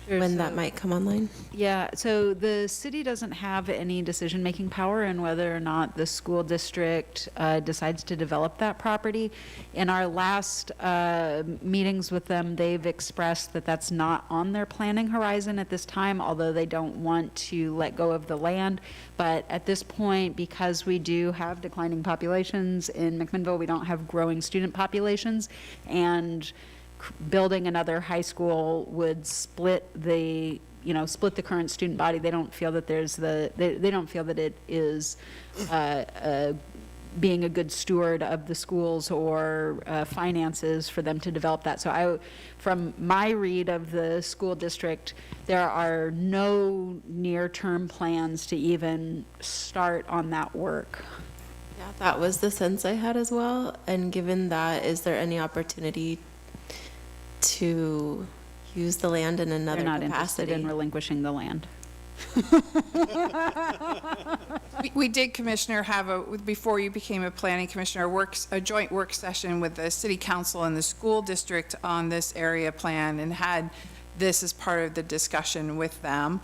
when that might come online. Yeah, so the city doesn't have any decision-making power in whether or not the school district decides to develop that property. In our last meetings with them, they've expressed that that's not on their planning horizon at this time, although they don't want to let go of the land. But at this point, because we do have declining populations in McMinnville, we don't have growing student populations, and building another high school would split the current student body. They don't feel that they don't feel that it is being a good steward of the schools or finances for them to develop that. So from my read of the school district, there are no near-term plans to even start on that work. Yeah, that was the sense I had as well. And given that, is there any opportunity to use the land in another capacity? They're not interested in relinquishing the land. We did, Commissioner, before you became a planning commissioner, a joint work session with the city council and the school district on this area plan, and had this as part of the discussion with them.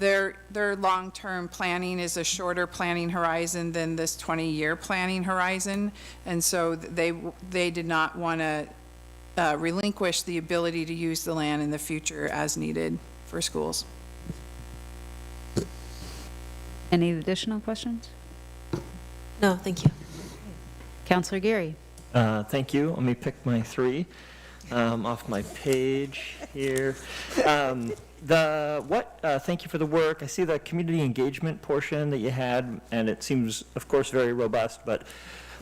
Their long-term planning is a shorter planning horizon than this 20-year planning horizon, and so they did not want to relinquish the ability to use the land in the future as needed for schools. Any additional questions? No, thank you. Councilor Geary. Thank you. Let me pick my three off my page here. Thank you for the work. I see the community engagement portion that you had, and it seems, of course, very robust, but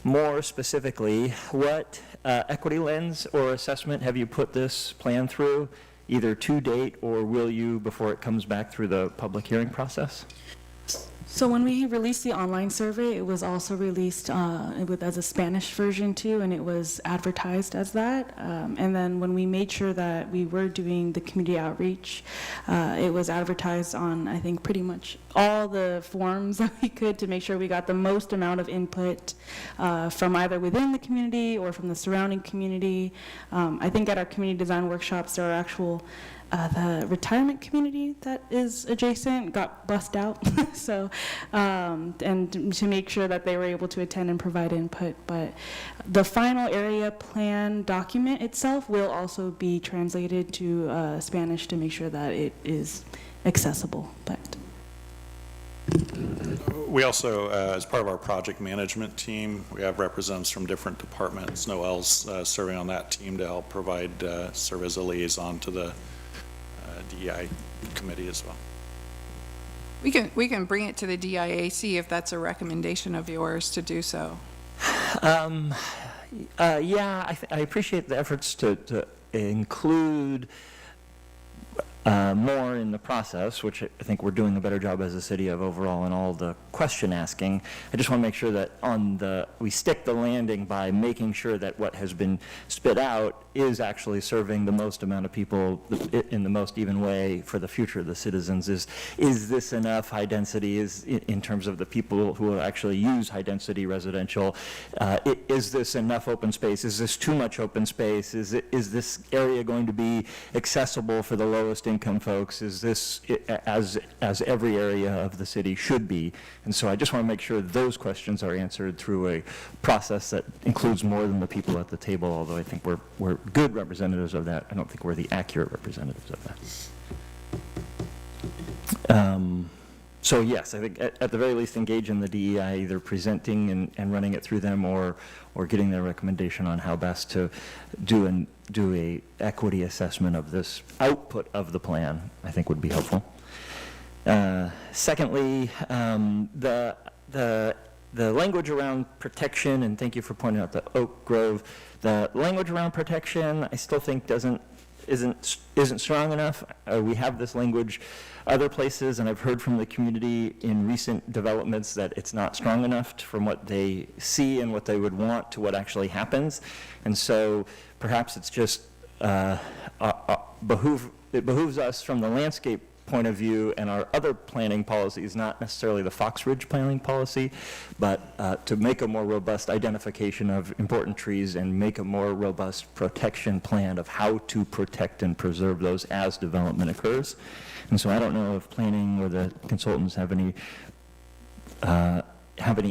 more specifically, what equity lens or assessment have you put this plan through, either to date or will you before it comes back through the public hearing process? So when we released the online survey, it was also released as a Spanish version too, and it was advertised as that. And then when we made sure that we were doing the community outreach, it was advertised on, I think, pretty much all the forums that we could to make sure we got the most amount of input from either within the community or from the surrounding community. I think at our community design workshops, there are actual the retirement community that is adjacent got bussed out, so and to make sure that they were able to attend and provide input. But the final area plan document itself will also be translated to Spanish to make sure that it is accessible. But we also, as part of our project management team, we have representatives from different departments. Noel's serving on that team to help serve as a liaison to the DEI committee as well. We can bring it to the DIAC if that's a recommendation of yours to do so. Yeah, I appreciate the efforts to include more in the process, which I think we're doing a better job as a city of overall in all the question asking. I just want to make sure that we stick the landing by making sure that what has been spit out is actually serving the most amount of people in the most even way for the future of the citizens. Is this enough high density in terms of the people who will actually use high density residential? Is this enough open space? Is this too much open space? Is this area going to be accessible for the lowest income income folks, is this, as every area of the city should be. And so I just want to make sure those questions are answered through a process that includes more than the people at the table, although I think we're good representatives of that. I don't think we're the accurate representatives of that. So yes, I think at the very least engage in the DEI, either presenting and running it through them or getting their recommendation on how best to do a equity assessment of this output of the plan, I think would be helpful. Secondly, the language around protection, and thank you for pointing out the oak grove, the language around protection I still think isn't strong enough. We have this language other places, and I've heard from the community in recent developments that it's not strong enough from what they see and what they would want to what actually happens. And so perhaps it's just it behooves us from the landscape point of view and our other planning policies, not necessarily the Fox Ridge planning policy, but to make a more robust identification of important trees and make a more robust protection plan of how to protect and preserve those as development occurs. And so I don't know if planning or the consultants have any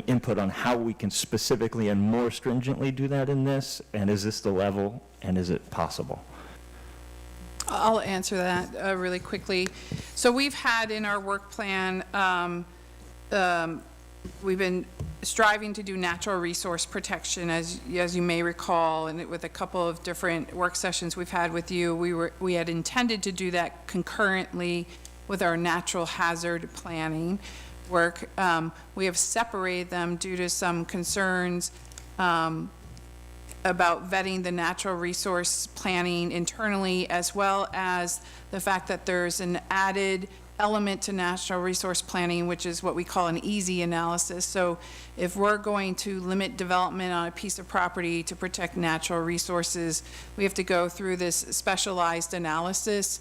input on how we can specifically and more stringently do that in this, and is this the level, and is it possible? I'll answer that really quickly. So we've had in our work plan, we've been striving to do natural resource protection, as you may recall, and with a couple of different work sessions we've had with you, we had intended to do that concurrently with our natural hazard planning work. We have separated them due to some concerns about vetting the natural resource planning internally, as well as the fact that there's an added element to natural resource planning, which is what we call an easy analysis. So if we're going to limit development on a piece of property to protect natural resources, we have to go through this specialized analysis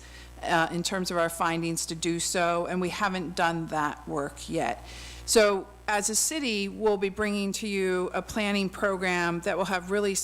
in terms of our findings to do so, and we haven't done that work yet. So as a city, we'll be bringing to you a planning program that will have really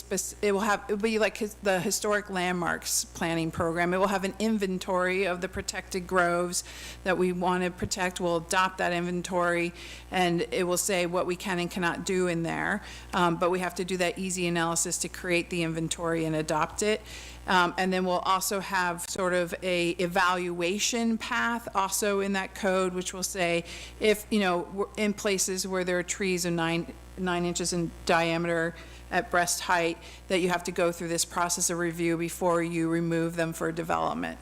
it'll be like the historic landmarks planning program. It will have an inventory of the protected groves that we want to protect. We'll adopt that inventory, and it will say what we can and cannot do in there. But we have to do that easy analysis to create the inventory and adopt it. And then we'll also have sort of a evaluation path also in that code, which will say if, we're in places where there are trees of 9 inches in diameter at breast height, that you have to go through this process of review before you remove them for development.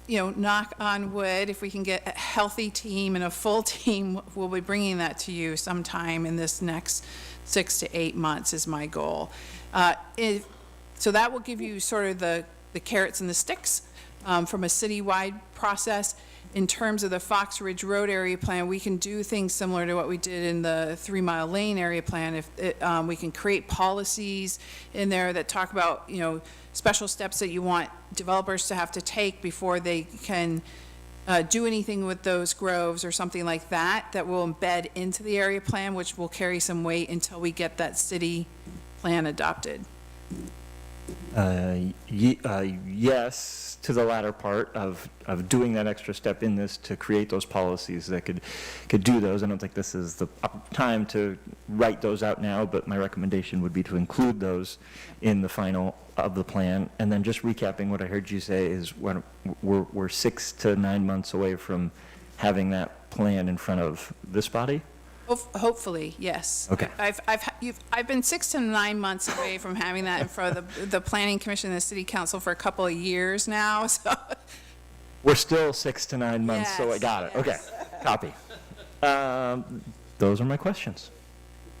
Knock on wood, if we can get a healthy team and a full team, we'll be bringing that to you sometime in this next 6 to 8 months is my goal. So that will give you sort of the carrots and the sticks from a citywide process. In terms of the Fox Ridge Road area plan, we can do things similar to what we did in the 3 Mile Lane area plan. If we can create policies in there that talk about, special steps that you want developers to have to take before they can do anything with those groves or something like that, that will embed into the area plan, which will carry some weight until we get that city plan adopted. Yes, to the latter part of doing that extra step in this to create those policies that could do those. I don't think this is the time to write those out now, but my recommendation would be to include those in the final of the plan. And then just recapping what I heard you say is when we're 6 to 9 months away from having that plan in front of this body. Hopefully, yes. Okay. I've been 6 to 9 months away from having that in front of the Planning Commission and the City Council for a couple of years now, so. We're still 6 to 9 months, so I got it. Yes. Okay, copy. Those are my questions.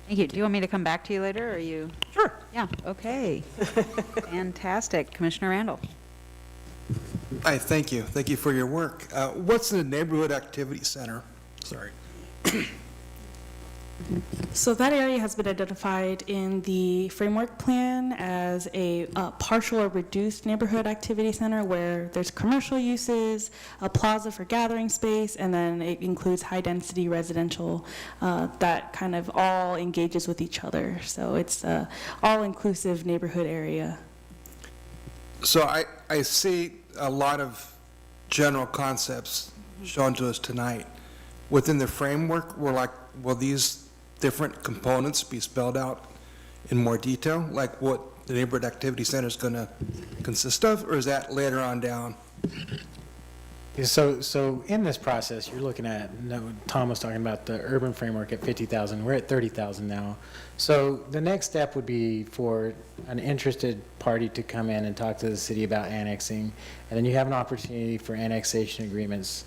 Thank you. Do you want me to come back to you later, or are you? Sure. Yeah, okay. Fantastic. Commissioner Randall. Hi, thank you. Thank you for your work. What's the neighborhood activity center? Sorry. So that area has been identified in the framework plan as a partial or reduced neighborhood activity center where there's commercial uses, a plaza for gathering space, and then it includes high-density residential that kind of all engages with each other. So it's an all-inclusive neighborhood area. So I see a lot of general concepts shown to us tonight. Within the framework, will these different components be spelled out in more detail, like what the neighborhood activity center is going to consist of, or is that later on down? So in this process, you're looking at, Tom was talking about the urban framework at 50,000, we're at 30,000 now. So the next step would be for an interested party to come in and talk to the city about annexing, and then you have an opportunity for annexation agreements.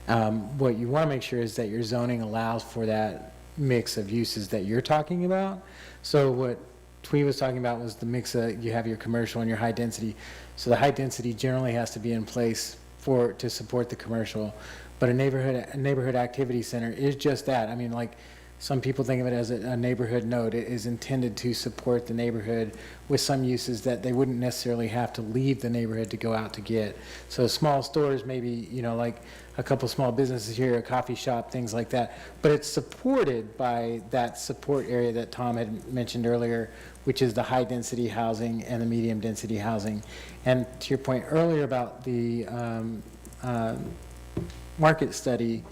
What you want to make sure is that your zoning allows for that mix of uses that you're talking about. So what Twee was talking about was the mix of, you have your commercial and your high density. So the high density generally has to be in place to support the commercial, but a neighborhood activity center is just that. I mean, like, some people think of it as a neighborhood node. It is intended to support the neighborhood with some uses that they wouldn't necessarily have to leave the neighborhood to go out to get. So small stores, maybe, like a couple small businesses here, a coffee shop, things like that. But it's supported by that support area that Tom had mentioned earlier, which is the high-density housing and the medium-density housing. And to your point earlier about the market study,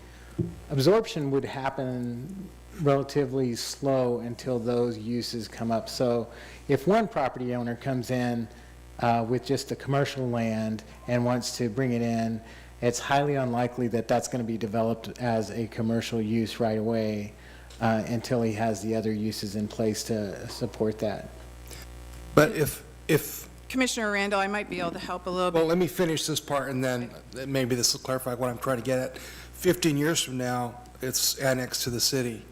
absorption would happen relatively slow until those uses come up. So if one property owner comes in with just the commercial land and wants to bring it in, it's highly unlikely that that's going to be developed as a commercial use right away until he has the other uses in place to support that. But if Commissioner Randall, I might be able to help a little bit. well, let me finish this part, and then maybe this will clarify what I'm trying to get at. 15 years from now, it's annexed to the city.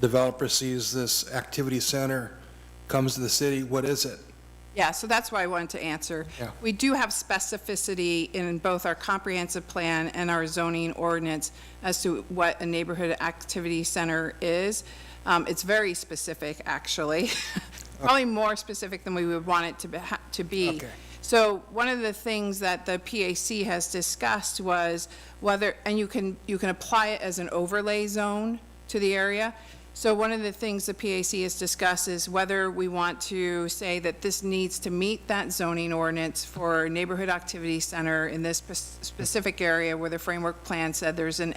Developer sees this activity center, comes to the city, what is it? Yeah, so that's why I wanted to answer. Yeah. We do have specificity in both our comprehensive plan and our zoning ordinance as to what a neighborhood activity center is. It's very specific, actually. Probably more specific than we would want it to be. Okay. So one of the things that the PAC has discussed was whether, and you can apply it as an overlay zone to the area. So one of the things the PAC has discussed is whether we want to say that this needs to meet that zoning ordinance for neighborhood activity center in this specific area where the framework plan said there's an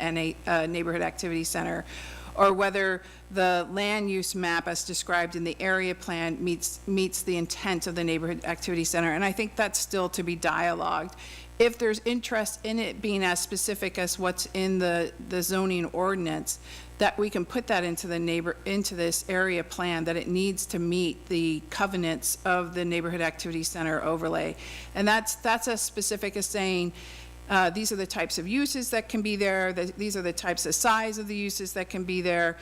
neighborhood activity center, or whether the land use map as described in the area plan meets the intent of the neighborhood activity center. And I think that's still to be dialogued. If there's interest in it being as specific as what's in the zoning ordinance, that we can put that into this area plan, that it needs to meet the covenants of the neighborhood activity center overlay. And that's as specific as saying, these are the types of uses that can be there, these are the types of size of the uses that can be there.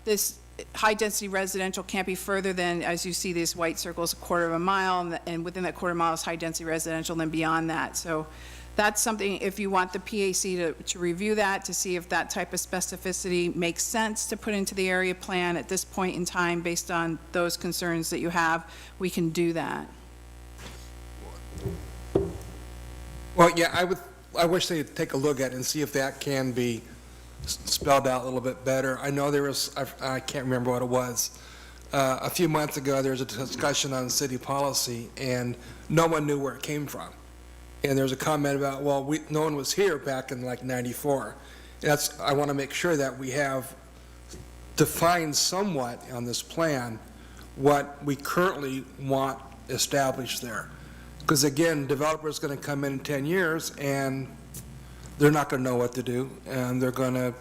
This high-density residential can't be further than, as you see these white circles, a quarter of a mile, and within that quarter mile is high-density residential, and then beyond that. So that's something, if you want the PAC to review that, to see if that type of specificity makes sense to put into the area plan at this point in time based on those concerns that you have, we can do that. Well, yeah, I wish they'd take a look at it and see if that can be spelled out a little bit better. I know there was, I can't remember what it was. A few months ago, there was a discussion on city policy, and no one knew where it came from. And there was a comment about, well, no one was here back in like '94. I want to make sure that we have defined somewhat on this plan what we currently want established there. Because again, developers going to come in 10 years and they're not going to know what to do, and they're going to,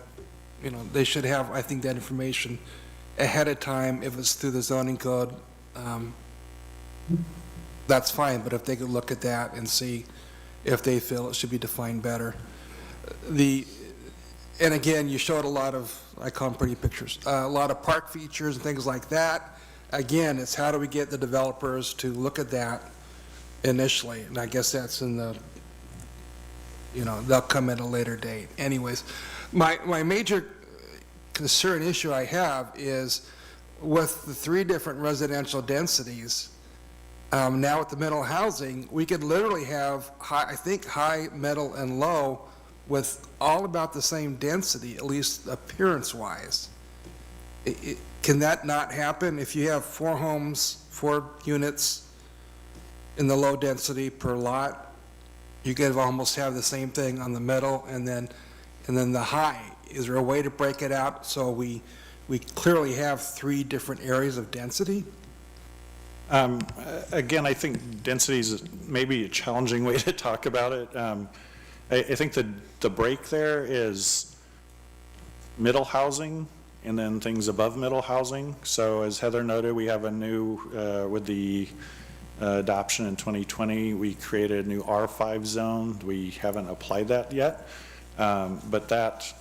they should have, I think, that information ahead of time. If it's through the zoning code, that's fine, but if they could look at that and see if they feel it should be defined better. And again, you showed a lot of, I call them pretty pictures, a lot of park features and things like that. Again, it's how do we get the developers to look at that initially, and I guess that's in the, they'll come at a later date. Anyways, my major concern issue I have is with the 3 different residential densities, now with the middle housing, we could literally have high, middle, and low with all about the same density, at least appearance-wise. Can that not happen if you have 4 homes, 4 units, in the low density per lot, you could almost have the same thing on the middle and then the high. Is there a way to break it out so we clearly have 3 different areas of density? Again, I think density is maybe a challenging way to talk about it. I think the break there is middle housing and then things above middle housing. So as Heather noted, we have a new, with the adoption in 2020, we created a new R5 zone. We haven't applied that yet, but that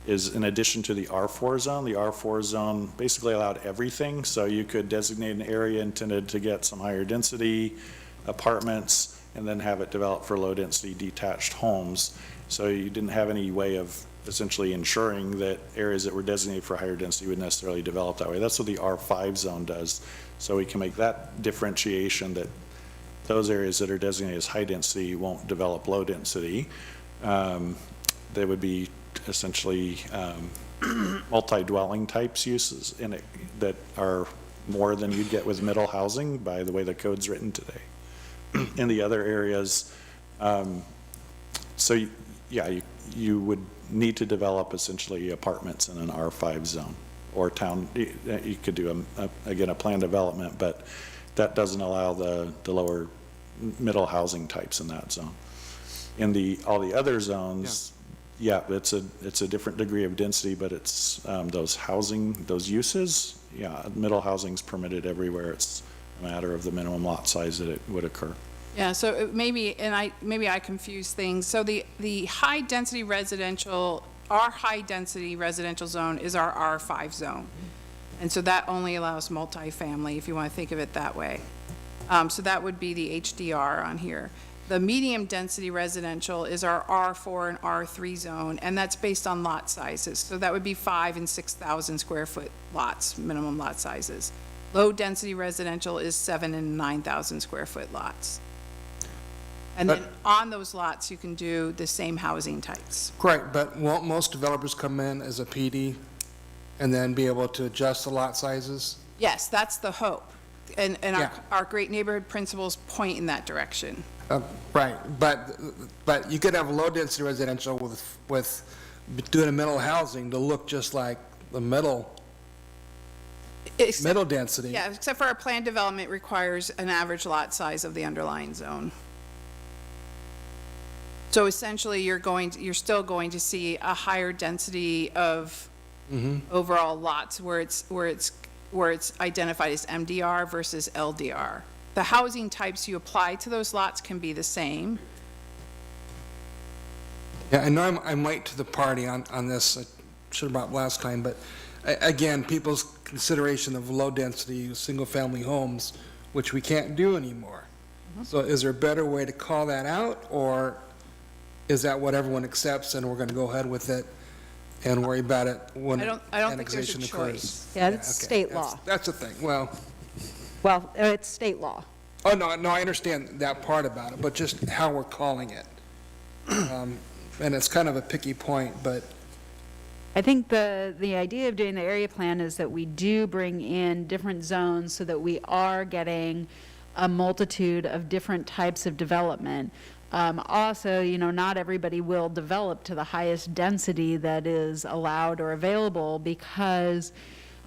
is in addition to the R4 zone. The R4 zone basically allowed everything, so you could designate an area intended to get some higher density apartments and then have it developed for low density detached homes. So you didn't have any way of essentially ensuring that areas that were designated for higher density would necessarily develop that way. That's what the R5 zone does. So we can make that differentiation that those areas that are designated as high density won't develop low density. They would be essentially multi-dwelling types uses in it that are more than you'd get with middle housing by the way the code's written today. In the other areas, so yeah, you would need to develop essentially apartments in an R5 zone or town. You could do again a planned development, but that doesn't allow the lower middle housing types in that zone. In all the other zones, yeah, it's a different degree of density, but it's those uses. Yeah, middle housing's permitted everywhere. It's a matter of the minimum lot size that it would occur. Yeah, so maybe I confuse things. So the high density residential, our high density residential zone is our R5 zone. And so that only allows multifamily, if you want to think of it that way. So that would be the HDR on here. The medium density residential is our R4 and R3 zone, and that's based on lot sizes. So that would be 5,000 and 6,000 square foot lots, minimum lot sizes. Low density residential is 7,000 and 9,000 square foot lots. And then on those lots, you can do the same housing types. Correct, but won't most developers come in as a PD and then be able to adjust the lot sizes? Yes, that's the hope. And our great neighborhood principles point in that direction. Right, but you could have a low-density residential with doing a middle housing to look just like the middle density. Yeah, except for our planned development requires an average lot size of the underlying zone. So essentially, you're still going to see a higher density of overall lots where it's identified as MDR versus LDR. The housing types you apply to those lots can be the same. Yeah, I know I'm late to the party on this. I should have brought last time, but again, people's consideration of low-density single-family homes, which we can't do anymore. So is there a better way to call that out, or is that what everyone accepts and we're going to go ahead with it and worry about it when I don't think there's a annexation choice. occurs? Yeah, it's state law. That's the thing. Well, It's state law. oh, no, I understand that part about it, but just how we're calling it. And it's kind of a picky point, but I think the idea of doing the area plan is that we do bring in different zones so that we are getting a multitude of different types of development. Also, not everybody will develop to the highest density that is allowed or available because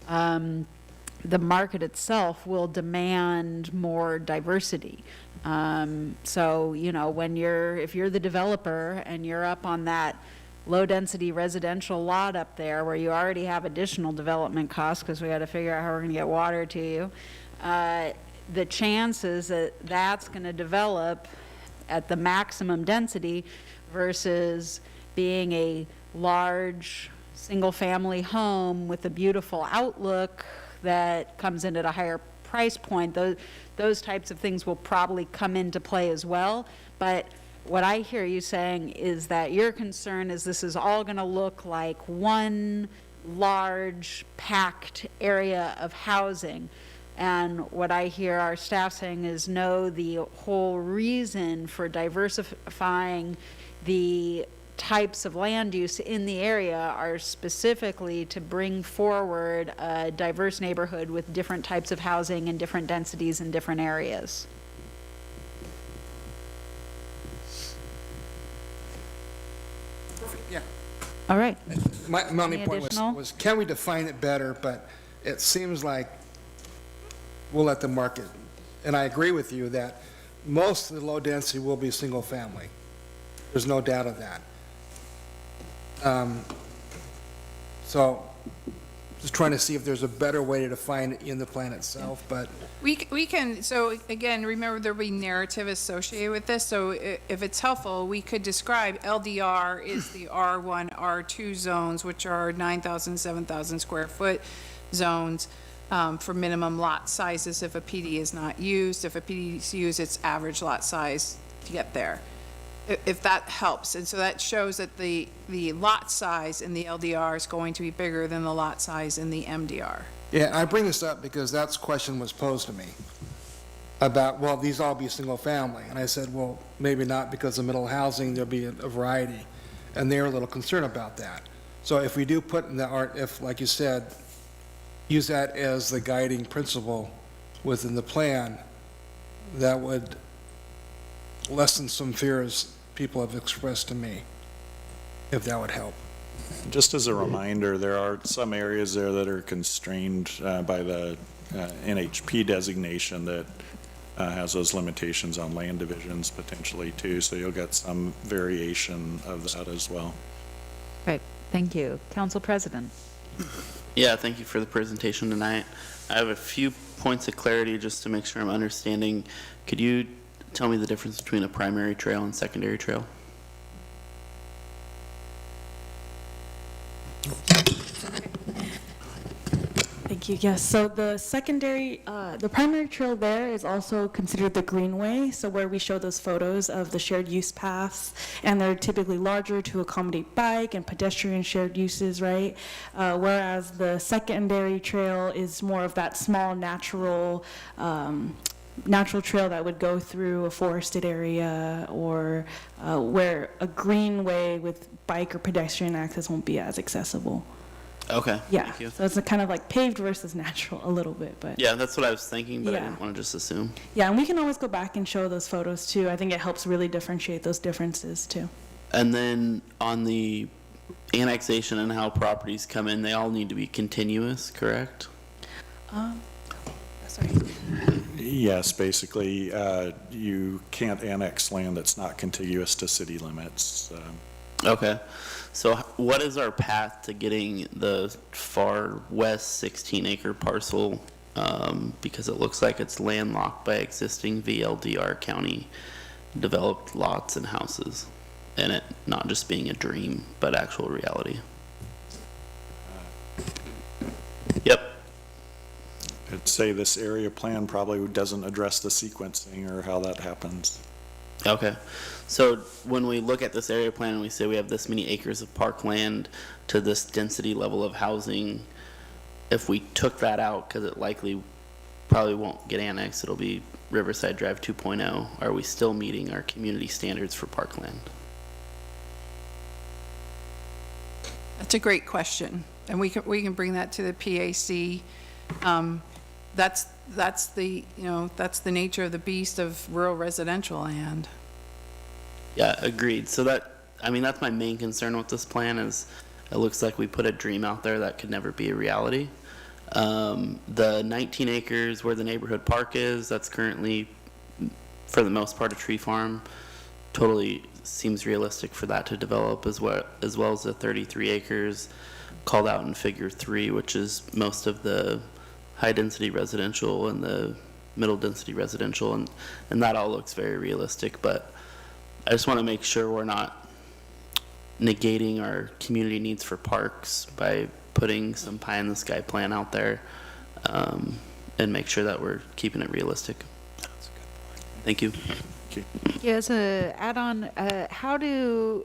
the market itself will demand more diversity. So, if you're the developer and you're up on that low-density residential lot up there where you already have additional development costs because we got to figure out how we're going to get water to you, the chances that that's going to develop at the maximum density versus being a large single-family home with a beautiful outlook that comes in at a higher price point, those types of things will probably come into play as well. But what I hear you saying is that your concern is this is all going to look like one large packed area of housing. And what I hear our staff saying is no, the whole reason for diversifying the types of land use in the area are specifically to bring forward a diverse neighborhood with different types of housing and different densities in different areas. Yeah. All right. My only Any point additional? was, can we define it better? But it seems like we'll let the market. And I agree with you that most of the low density will be single family. There's no doubt of that. So just trying to see if there's a better way to define it in the plan itself, but We can, so again, remember there'll be narrative associated with this, so if it's helpful, we could describe LDR is the R1, R2 zones, which are 9,000, 7,000 square foot zones for minimum lot sizes if a PD is not used. If a PD is used, it's average lot size to get there, if that helps. And so that shows that the lot size in the LDR is going to be bigger than the lot size in the MDR. yeah, I bring this up because that question was posed to me about, well, these all be single family. And I said, well, maybe not because of middle housing, there'll be a variety. And they're a little concerned about that. So if we do put in the art, if, like you said, use that as the guiding principle within the plan, that would lessen some fears people have expressed to me, if that would help. Just as a reminder, there are some areas there that are constrained by the NHP designation that has those limitations on land divisions potentially too, so you'll get some variation of that as well. Right, thank you. Council President. Yeah, thank you for the presentation tonight. I have a few points of clarity just to make sure I'm understanding. Could you tell me the difference between a primary trail and secondary trail? Thank you. Yes, so the primary trail there is also considered the greenway, so where we show those photos of the shared use paths, and they're typically larger to accommodate bike and pedestrian shared uses, right? Whereas the secondary trail is more of that small natural trail that would go through a forested area, or where a greenway with bike or pedestrian access won't be as accessible. Okay, Yeah, thank you. so it's a kind of like paved versus natural a little bit, but. Yeah, that's what I was thinking, but I Yeah. didn't want to just assume. Yeah, and we can always go back and show those photos too. I think it helps really differentiate those differences too. And then on the annexation and how properties come in, they all need to be continuous, correct? Sorry. Yes, basically, you can't annex land that's not contiguous to city limits. Okay, so what is our path to getting the far west 16-acre parcel? Because it looks like it's landlocked by existing VLDR County developed lots and houses, and it not just being a dream, but actual reality. Yep. I'd say this area plan probably doesn't address the sequencing or how that happens. Okay, so when we look at this area plan and we say we have this many acres of parkland to this density level of housing, if we took that out, because it likely probably won't get annexed, it'll be Riverside Drive 2.0, are we still meeting our community standards for parkland? That's a great question, and we can bring that to the PAC. That's the, that's the nature of the beast of rural residential land. Yeah, agreed. So that's my main concern with this plan is it looks like we put a dream out there that could never be a reality. The 19 acres where the neighborhood park is, that's currently, for the most part, a tree farm. Totally seems realistic for that to develop as well as the 33 acres called out in figure 3, which is most of the high-density residential and the middle-density residential, and that all looks very realistic, but I just want to make sure we're not negating our community needs for parks by putting some pie-in-the-sky plan out there, and make sure that we're keeping it realistic. Thank you. Yeah, as a add-on, how does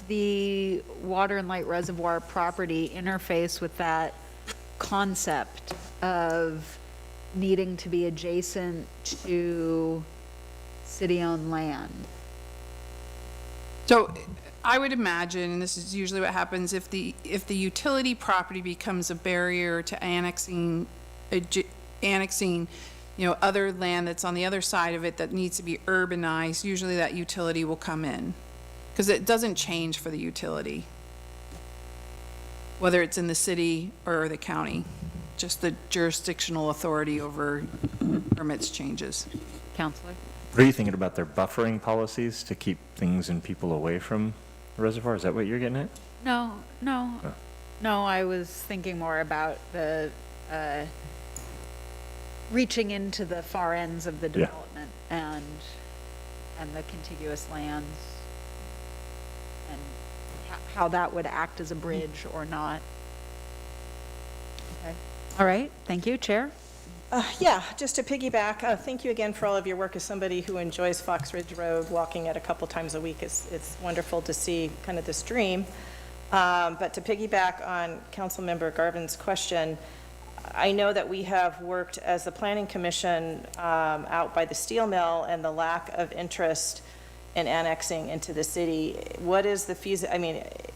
the water and light reservoir property interface with that concept of needing to be adjacent to city-owned land? So I would imagine, and this is usually what happens, if the utility property becomes a barrier to annexing, other land that's on the other side of it that needs to be urbanized, usually that utility will come in. Because it doesn't change for the utility, whether it's in the city or the county. Just the jurisdictional authority over permits changes. Counselor? What are you thinking about their buffering policies to keep things and people away from the reservoir? Is that what you're getting at? No, I was thinking more about the, reaching into the far ends of the Yeah. development and the contiguous lands and how that would act as a bridge or not. Okay. All right, thank you, Chair. Yeah, just to piggyback, thank you again for all of your work. As somebody who enjoys Fox Ridge Road, walking it a couple times a week, it's wonderful to see kind of this dream. But to piggyback on Councilmember Garvin's question, I know that we have worked as the Planning Commission out by the steel mill and the lack of interest in annexing into the city. What is the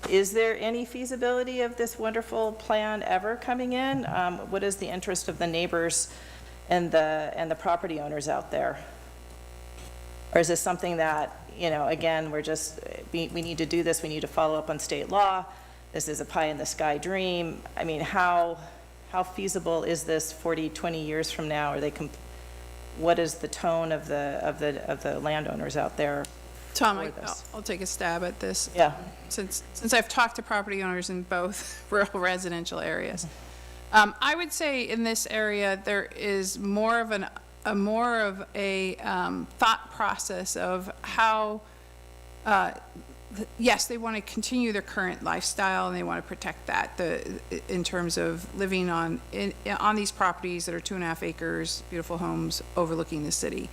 is there any feasibility of this wonderful plan ever coming in? What is the interest of the neighbors and the property owners out there? Or is this something that, again, we need to do this, we need to follow up on state law, this is a pie in the sky dream? I mean, how feasible is this 40, 20 years from now? What is the tone of the landowners out there? Tom, I'll take a stab at this. Yeah. Since I've talked to property owners in both rural residential areas. I would say in this area, there is more of a thought process of how, yes, they want to continue their current lifestyle and they want to protect that in terms of living on these properties that are 2.5 acres, beautiful homes overlooking the city.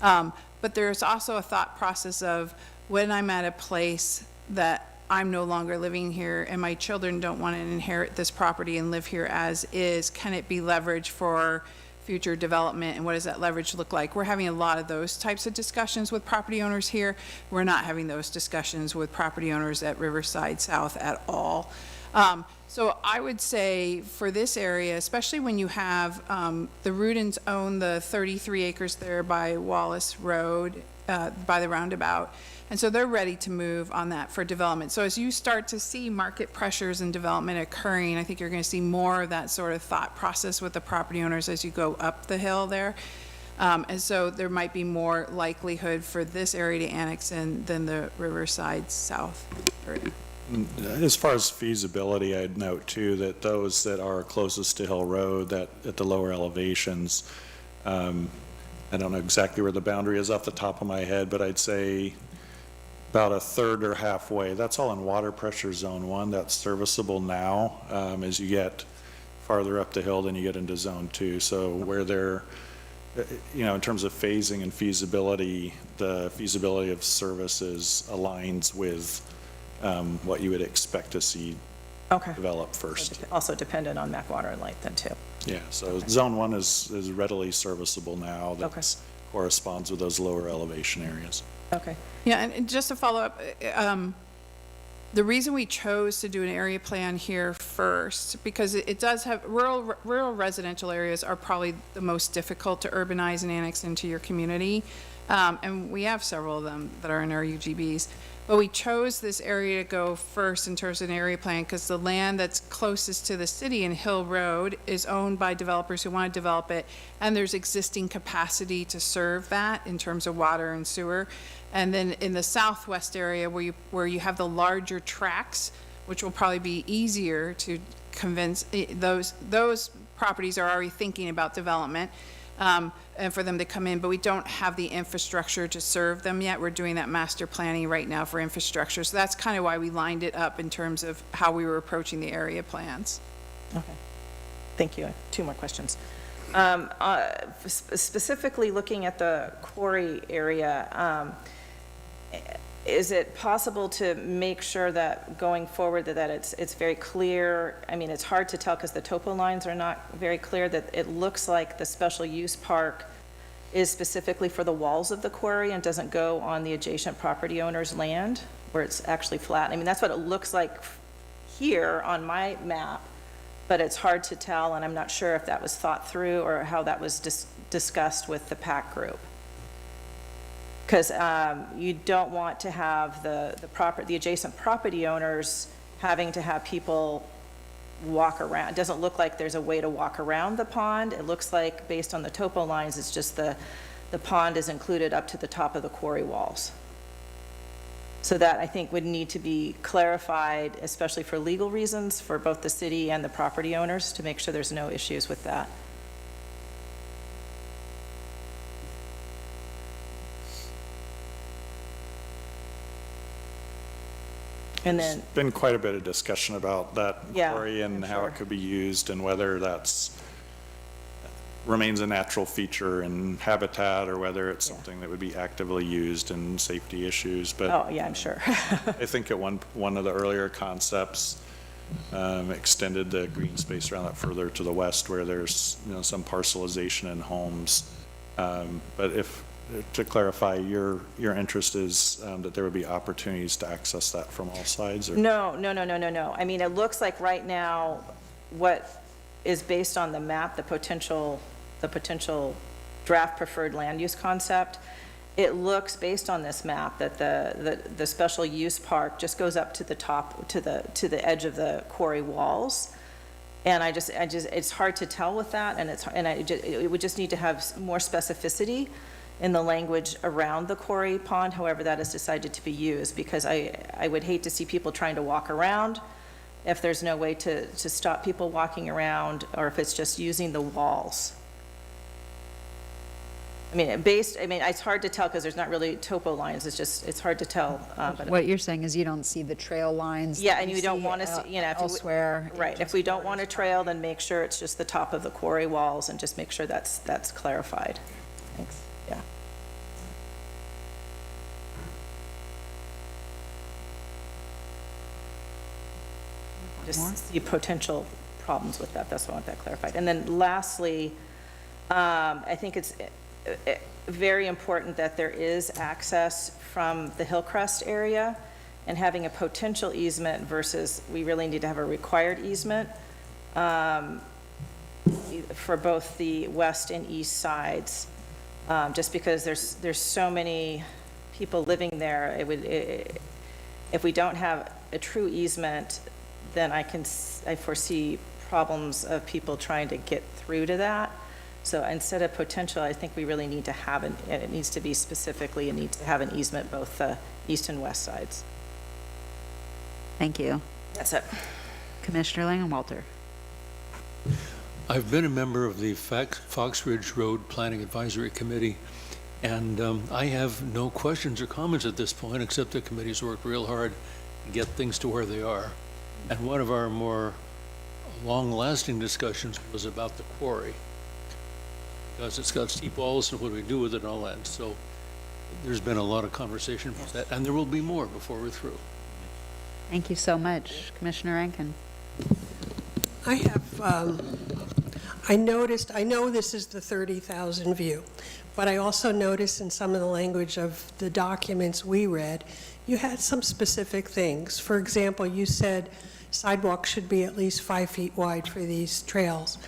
But there's also a thought process of when I'm at a place that I'm no longer living here and my children don't want to inherit this property and live here as is, can it be leveraged for future development, and what does that leverage look like? We're having a lot of those types of discussions with property owners here. We're not having those discussions with property owners at Riverside South at all. So I would say for this area, especially when you have, the Rudins own the 33 acres there by Wallace Road, by the roundabout. And so they're ready to move on that for development. So as you start to see market pressures and development occurring, I think you're going to see more of that sort of thought process with the property owners as you go up the hill there. And so there might be more likelihood for this area to annex in than the Riverside South area. As far as feasibility, I'd note too that those that are closest to Hill Road, that at the lower elevations, I don't know exactly where the boundary is off the top of my head, but I'd say about a third or halfway. That's all in water pressure zone 1. That's serviceable now. As you get farther up the hill, then you get into zone 2. So where they're, in terms of phasing and feasibility, the feasibility of services aligns with what you would expect to see develop first. Also dependent on MAC water and light then too. Yeah, so zone 1 is readily serviceable now. That corresponds with those lower elevation areas. Okay. Yeah, and just to follow up, the reason we chose to do an area plan here first, because it does have, rural residential areas are probably the most difficult to urbanize and annex into your community. And we have several of them that are in our UGBs. But we chose this area to go first in terms of an area plan because the land that's closest to the city in Hill Road is owned by developers who want to develop it, and there's existing capacity to serve that in terms of water and sewer. And then in the southwest area where you have the larger tracts, which will probably be easier to convince, those properties are already thinking about development. And for them to come in, but we don't have the infrastructure to serve them yet. We're doing that master planning right now for infrastructure. So that's kind of why we lined it up in terms of how we were approaching the area plans. Okay. Thank you. 2 more questions. Specifically looking at the quarry area, is it possible to make sure that going forward that it's very clear? I mean, it's hard to tell because the topo lines are not very clear, that it looks like the special use park is specifically for the walls of the quarry and doesn't go on the adjacent property owner's land. where it's actually flat. I mean, that's what it looks like here on my map, but it's hard to tell, and I'm not sure if that was thought through or how that was discussed with the PAC group. Because you don't want to have the adjacent property owners having to have people walk around. It doesn't look like there's a way to walk around the pond. It looks like, based on the topo lines, it's just the pond is included up to the top of the quarry walls. So that, I think, would need to be clarified, especially for legal reasons, for both the city and the property owners, to make sure there's no issues with that. And then, There's been quite a bit of discussion about that Yeah, quarry and I'm how sure. it could be used and whether remains a natural feature and habitat, or whether it's something that would be actively used and safety issues. But oh, yeah, I'm sure. I think at one of the earlier concepts extended the green space around that further to the west, where there's, some parcelization in homes. But to clarify, your interest is that there would be opportunities to access that from all sides? Or? No. I mean, it looks like right now, what is based on the map, the potential draft preferred land use concept, it looks, based on this map, that the special use park just goes up to the top, to the edge of the quarry walls. And it's hard to tell with that, and it would just need to have more specificity in the language around the quarry pond, however that is decided to be used, because I would hate to see people trying to walk around if there's no way to stop people walking around, or if it's just using the walls. I mean, it's hard to tell because there's not really topo lines. It's hard to tell. But What you're saying is you don't see the trail lines. yeah, that and you don't see want to see, elsewhere. right. If we don't want a trail, then make sure it's just the top of the quarry walls, and just make sure that's clarified. Thanks. Yeah. Just see potential problems with that. That's why I want that clarified. And then lastly, I think it's very important that there is access from the Hillcrest area, and having a potential easement versus we really need to have a required easement for both the west and east sides, just because there's so many people living there. If we don't have a true easement, then I foresee problems of people trying to get through to that. So instead of potential, I think we really need to have it needs to be specifically, it needs to have an easement both the east and west sides. Thank you. That's it. Commissioner Langenwalter. I've been a member of the Fox Ridge Road Planning Advisory Committee, and I have no questions or comments at this point, except the committee's worked real hard to get things to where they are. And one of our more long-lasting discussions was about the quarry, because it's got steep walls and what do we do with it and all that. So there's been a lot of conversation about that, and there will be more before we're through. Thank you so much. Commissioner Rankin. I have, I noticed, I know this is the 30,000 view, but I also noticed in some of the language of the documents we read, you had some specific things. For example, you said sidewalks should be at least 5 feet wide for these trails.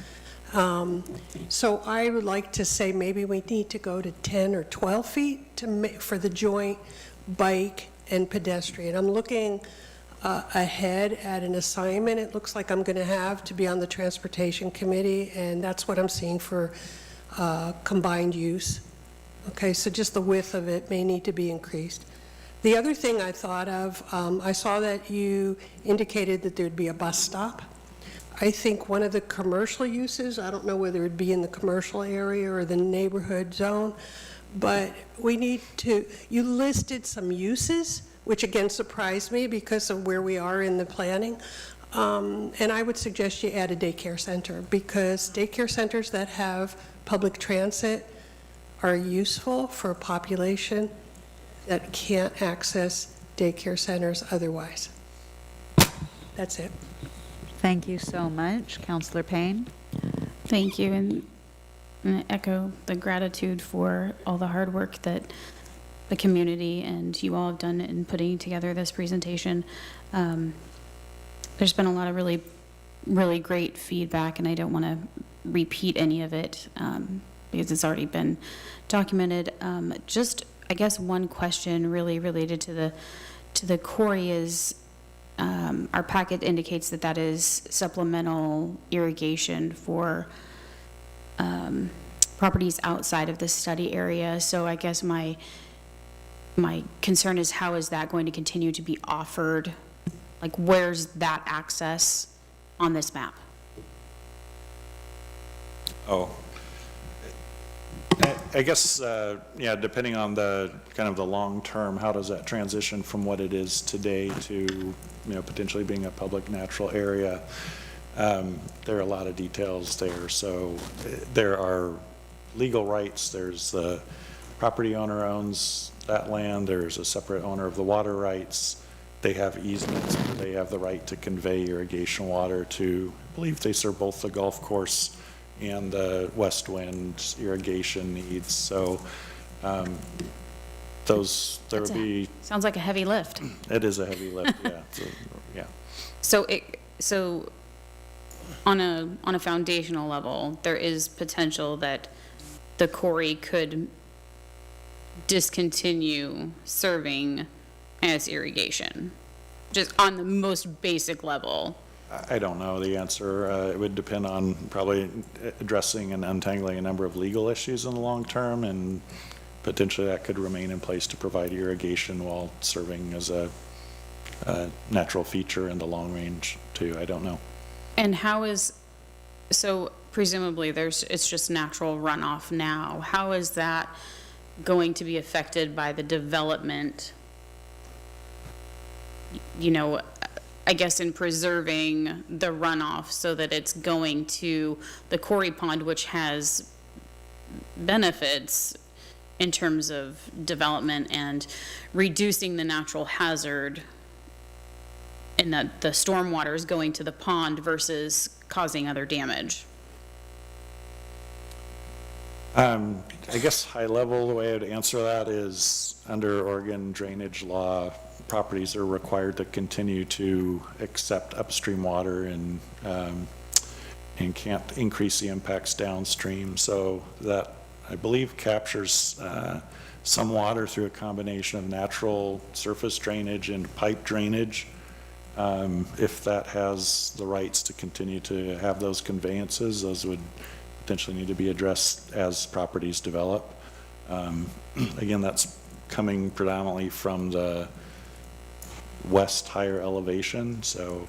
So I would like to say maybe we need to go to 10 or 12 feet for the joint bike and pedestrian. I'm looking ahead at an assignment it looks like I'm going to have to be on the Transportation Committee, and that's what I'm seeing for combined use. Okay, so just the width of it may need to be increased. The other thing I thought of, I saw that you indicated that there'd be a bus stop. I think one of the commercial uses, I don't know whether it'd be in the commercial area or the neighborhood zone, but we need to, you listed some uses, which again surprised me because of where we are in the planning. And I would suggest you add a daycare center, because daycare centers that have public transit are useful for a population that can't access daycare centers otherwise. That's it. Thank you so much. Councillor Payne. Thank you, and I echo the gratitude for all the hard work that the community and you all have done in putting together this presentation. There's been a lot of really, really great feedback, and I don't want to repeat any of it because it's already been documented. Just, I guess, one question really related to the quarry is, our packet indicates that that is supplemental irrigation for properties outside of the study area. So I guess my concern is, how is that going to continue to be offered? Like, where's that access on this map? Oh, I guess, yeah, depending on the kind of the long term, how does that transition from what it is today to, potentially being a public natural area? There are a lot of details there. So there are legal rights. There's the property owner owns that land. There's a separate owner of the water rights. They have easements where they have the right to convey irrigation water to, I believe they serve both the golf course and the West Wind irrigation needs. So there would be. Sounds like a heavy lift. It is a heavy lift, yeah. So, yeah. So on a foundational level, there is potential that the quarry could discontinue serving as irrigation, just on the most basic level. I don't know the answer. It would depend on probably addressing and untangling a number of legal issues in the long term, and potentially that could remain in place to provide irrigation while serving as a natural feature in the long range too. I don't know. And so presumably it's just natural runoff now. How is that going to be affected by the development, I guess, in preserving the runoff so that it's going to the quarry pond, which has benefits in terms of development and reducing the natural hazard, and that the stormwater is going to the pond versus causing other damage? I guess high level, the way I would answer that is, under Oregon drainage law, properties are required to continue to accept upstream water and can't increase the impacts downstream. So that, I believe, captures some water through a combination of natural surface drainage and pipe drainage. If that has the rights to continue to have those conveyances, those would potentially need to be addressed as properties develop. Again, that's coming predominantly from the west higher elevation. So,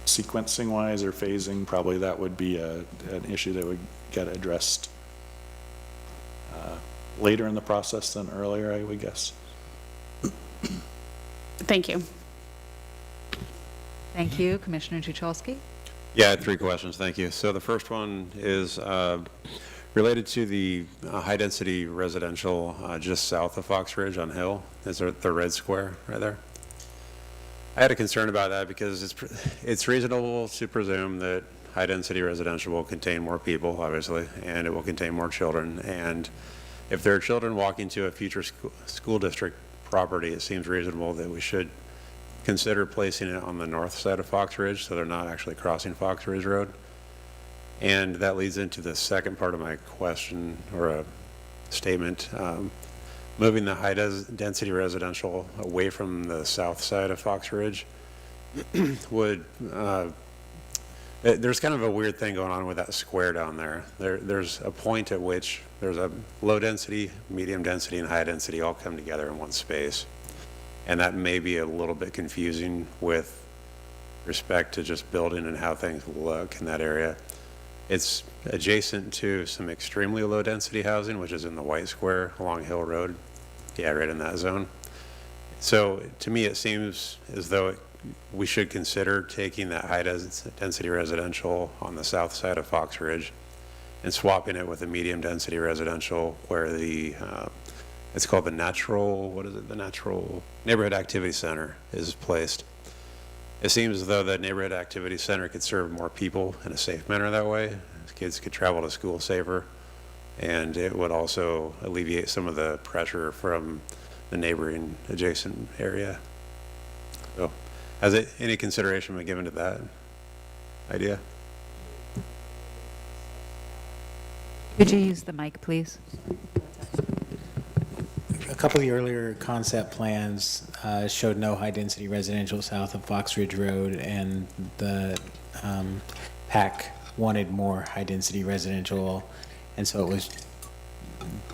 sequencing wise or phasing, probably that would be an issue that would get addressed later in the process than earlier, I would guess. Thank you. Thank you. Commissioner Tucholsky? Yeah, I had 3 questions, thank you. So the first one is related to the high-density residential just south of Fox Ridge on Hill. Is there the red square right there? I had a concern about that because it's reasonable to presume that high-density residential will contain more people, obviously, and it will contain more children. And if there are children walking to a future school district property, it seems reasonable that we should consider placing it on the north side of Fox Ridge so they're not actually crossing Fox Ridge Road. And that leads into the second part of my question, or a statement. Moving the high-density residential away from the south side of Fox Ridge would, there's kind of a weird thing going on with that square down there. There's a point at which there's a low density, medium density, and high density all come together in one space. And that may be a little bit confusing with respect to just building and how things look in that area. It's adjacent to some extremely low density housing, which is in the white square along Hill Road. Yeah, right in that zone. So to me, it seems as though we should consider taking that high density residential on the south side of Fox Ridge and swapping it with a medium density residential where the it's called the natural, the Natural Neighborhood Activity Center is placed. It seems as though the Neighborhood Activity Center could serve more people in a safe manner that way. Kids could travel to school safer and it would also alleviate some of the pressure from the neighboring adjacent area. So, has any consideration been given to that idea? Could you use the mic, please? A couple of the earlier concept plans showed no high-density residential south of Fox Ridge Road, and the PAC wanted more high-density residential, and so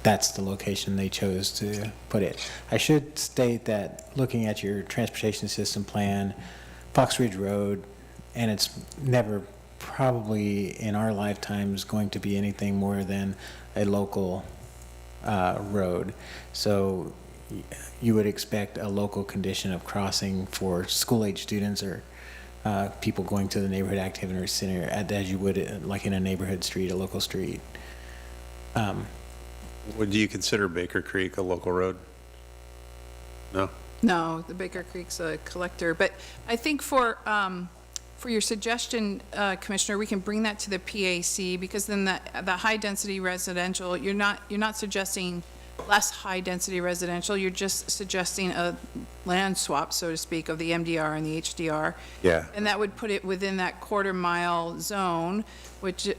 that's the location they chose to put it. I should state that looking at your transportation system plan, Fox Ridge Road, and it's never probably in our lifetimes going to be anything more than a local road. So you would expect a local condition of crossing for school-age students or people going to the neighborhood activity center as you would like in a neighborhood street, a local street. Would you consider Baker Creek a local road? No? No, the Baker Creek's a collector, but I think for your suggestion, Commissioner, we can bring that to the PAC, because then the high-density residential, you're not suggesting less high-density residential, you're just suggesting a land swap, so to speak, of the MDR and the HDR. Yeah. And that would put it within that quarter-mile zone,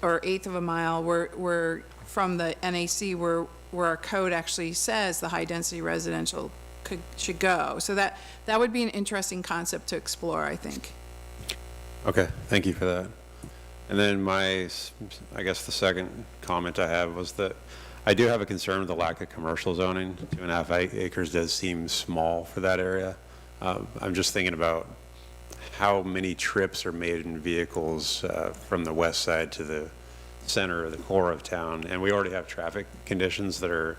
or eighth of a mile, where from the NAC, where our code actually says the high-density residential should go. So that would be an interesting concept to explore, I think. Okay, thank you for that. And then I guess the second comment I have was that I do have a concern with the lack of commercial zoning. 2.5 acres does seem small for that area. I'm just thinking about how many trips are made in vehicles from the west side to the center or the core of town, and we already have traffic conditions that are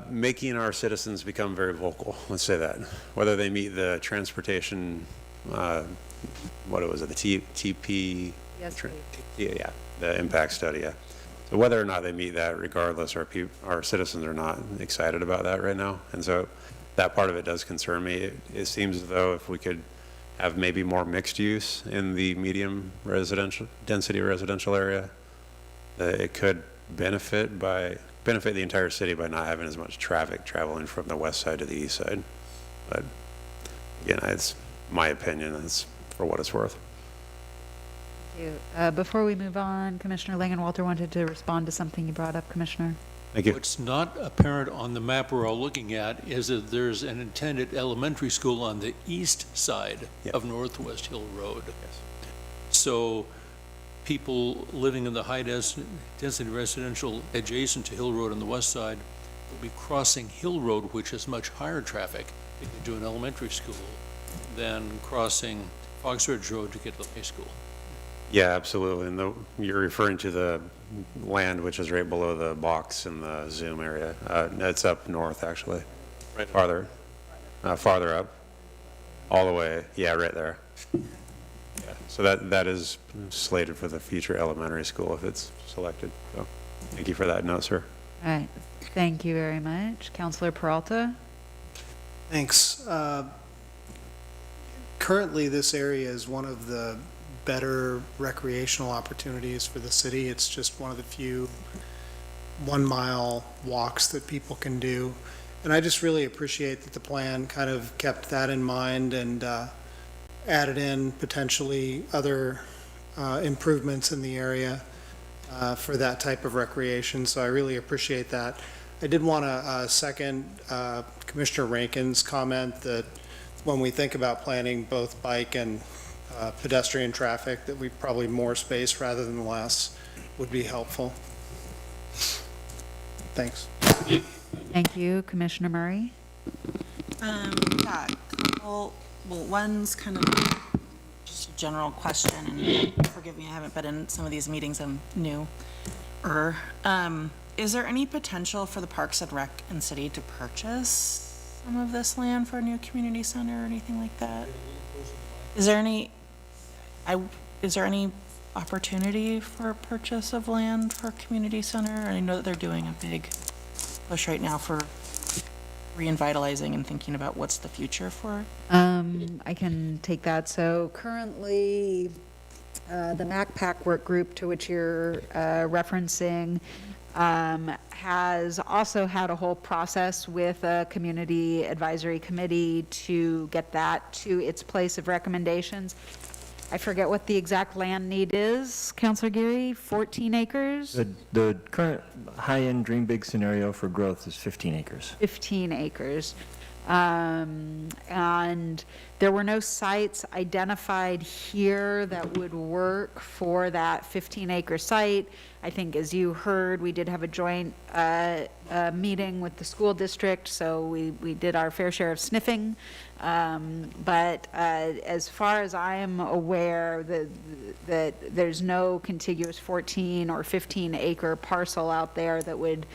making our citizens become very vocal, let's say that. Whether they meet the transportation, what was it, the TP? Yes, please. Yeah, the impact study, yeah. So whether or not they meet that, regardless, our citizens are not excited about that right now. And so that part of it does concern me. It seems as though if we could have maybe more mixed use in the medium density residential area, that it could benefit the entire city by not having as much traffic traveling from the west side to the east side. But again, it's my opinion. That's for what it's worth. Thank you. Before we move on, Commissioner Langenwalter wanted to respond to something you brought up, Commissioner. Thank you. What's not apparent on the map we're all looking at is that there's an intended elementary school on the east side of Northwest Hill Road. Yes. So people living in the high-density residential adjacent to Hill Road on the west side will be crossing Hill Road, which has much higher traffic to get to an elementary school than crossing Fox Ridge Road to get to the high school. Yeah, absolutely. And you're referring to the land which is right below the box in the Zoom area. It's up north, actually. Right. Farther up, all the way. Yeah, right there. Yeah. So that is slated for the future elementary school if it's selected. So thank you for that note, sir. All right. Thank you very much. Councilor Peralta? Thanks. Currently, this area is one of the better recreational opportunities for the city. It's just one of the few 1 mile walks that people can do. And I just really appreciate that the plan kind of kept that in mind and added in potentially other improvements in the area for that type of recreation. So I really appreciate that. I did want to second Commissioner Rankin's comment that when we think about planning both bike and pedestrian traffic, that we probably more space rather than less would be helpful. Thanks. Thank you. Commissioner Murray? Yeah, one's kind of just a general question, and forgive me, I haven't been in some of these meetings, I'm new. Is there any potential for the Parks and Rec and City to purchase some of this land for a new community center or anything like that? Is there any opportunity for purchase of land for a community center? I know that they're doing a big push right now for revitalizing and thinking about what's the future for. I can take that. So currently, the MACPAC work group to which you're referencing has also had a whole process with a community advisory committee to get that to its place of recommendations. I forget what the exact land need is, Counselor Geary, 14 acres? The current high-end dream big scenario for growth is 15 acres. 15 acres. And there were no sites identified here that would work for that 15-acre site. I think, as you heard, we did have a joint meeting with the school district, so we did our fair share of sniffing. But as far as I am aware, that there's no contiguous 14 or 15-acre parcel out there that would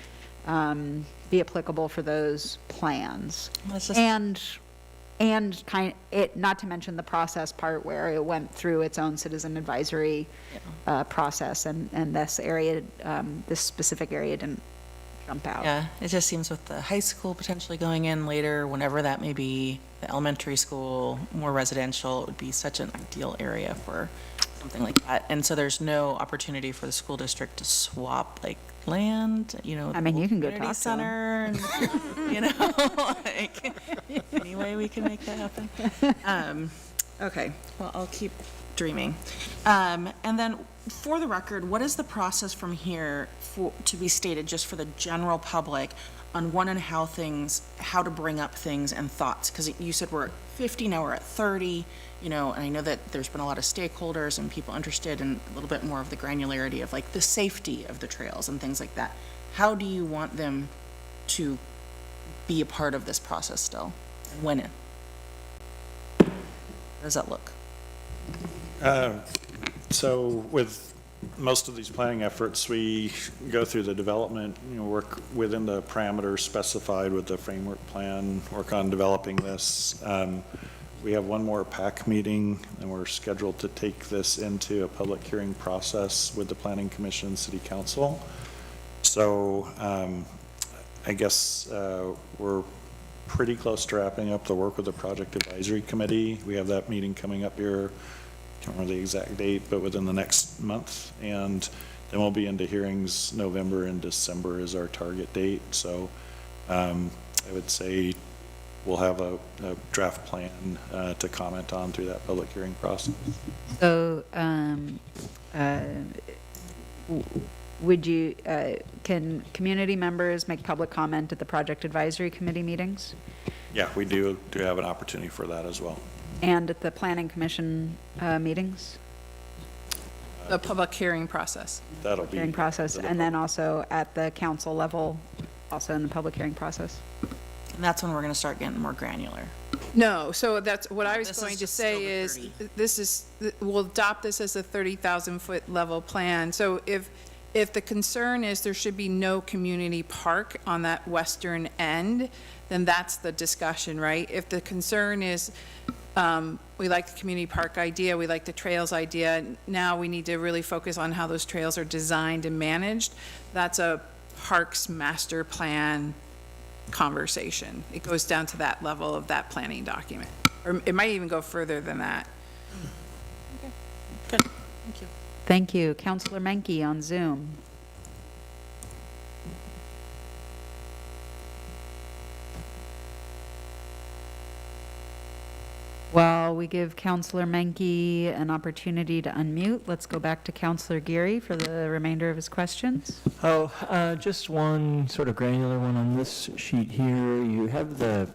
be applicable for those plans. And not to mention the process part where it went through its own citizen advisory process, and this area, this specific area didn't jump out. Yeah, it just seems with the high school potentially going in later, whenever that may be, the elementary school, more residential, it would be such an ideal area for something like that. And so there's no opportunity for the school district to swap like land, you know. I mean, you can go community talk to them. center, and, you know, like, any way we can make that happen. Okay, well, I'll keep dreaming. And then, for the record, what is the process from here to be stated just for the general public on when and how to bring up things and thoughts? Because you said we're at 50, now we're at 30, you know, and I know that there's been a lot of stakeholders and people interested in a little bit more of the granularity of like the safety of the trails and things like that. How do you want them to be a part of this process still? When it? How does that look? So with most of these planning efforts, we go through the development, work within the parameters specified with the framework plan, work on developing this. We have one more PAC meeting, and we're scheduled to take this into a public hearing process with the Planning Commission and City Council. So I guess we're pretty close to wrapping up the work with the Project Advisory Committee. We have that meeting coming up here. I can't remember the exact date, but within the next month. And then we'll be into hearings November and December is our target date. So I would say we'll have a draft plan to comment on through that public hearing process. So would you, can community members make public comment at the Project Advisory Committee meetings? Yeah, we do have an opportunity for that as well. And at the Planning Commission meetings? The public hearing process. That'll be. Hearing process, and then also at the council level, also in the public hearing process? And that's when we're going to start getting more granular. No, so that's what I was This going is to just still say the is, we'll adopt this as a 30,000-foot level plan. So if the concern is there should be no community park on that western end, then that's the discussion, right? If the concern is, we like the community park idea, we like the trails idea, now we need to really focus on how those trails are designed and managed, that's a parks master plan conversation. It goes down to that level of that planning document. Or it might even go further than that. Okay, good, thank you. Thank you. Councillor Menke on Zoom. While we give Councillor Menke an opportunity to unmute, let's go back to Councillor Geary for the remainder of his questions. Just one sort of granular one on this sheet here. You have the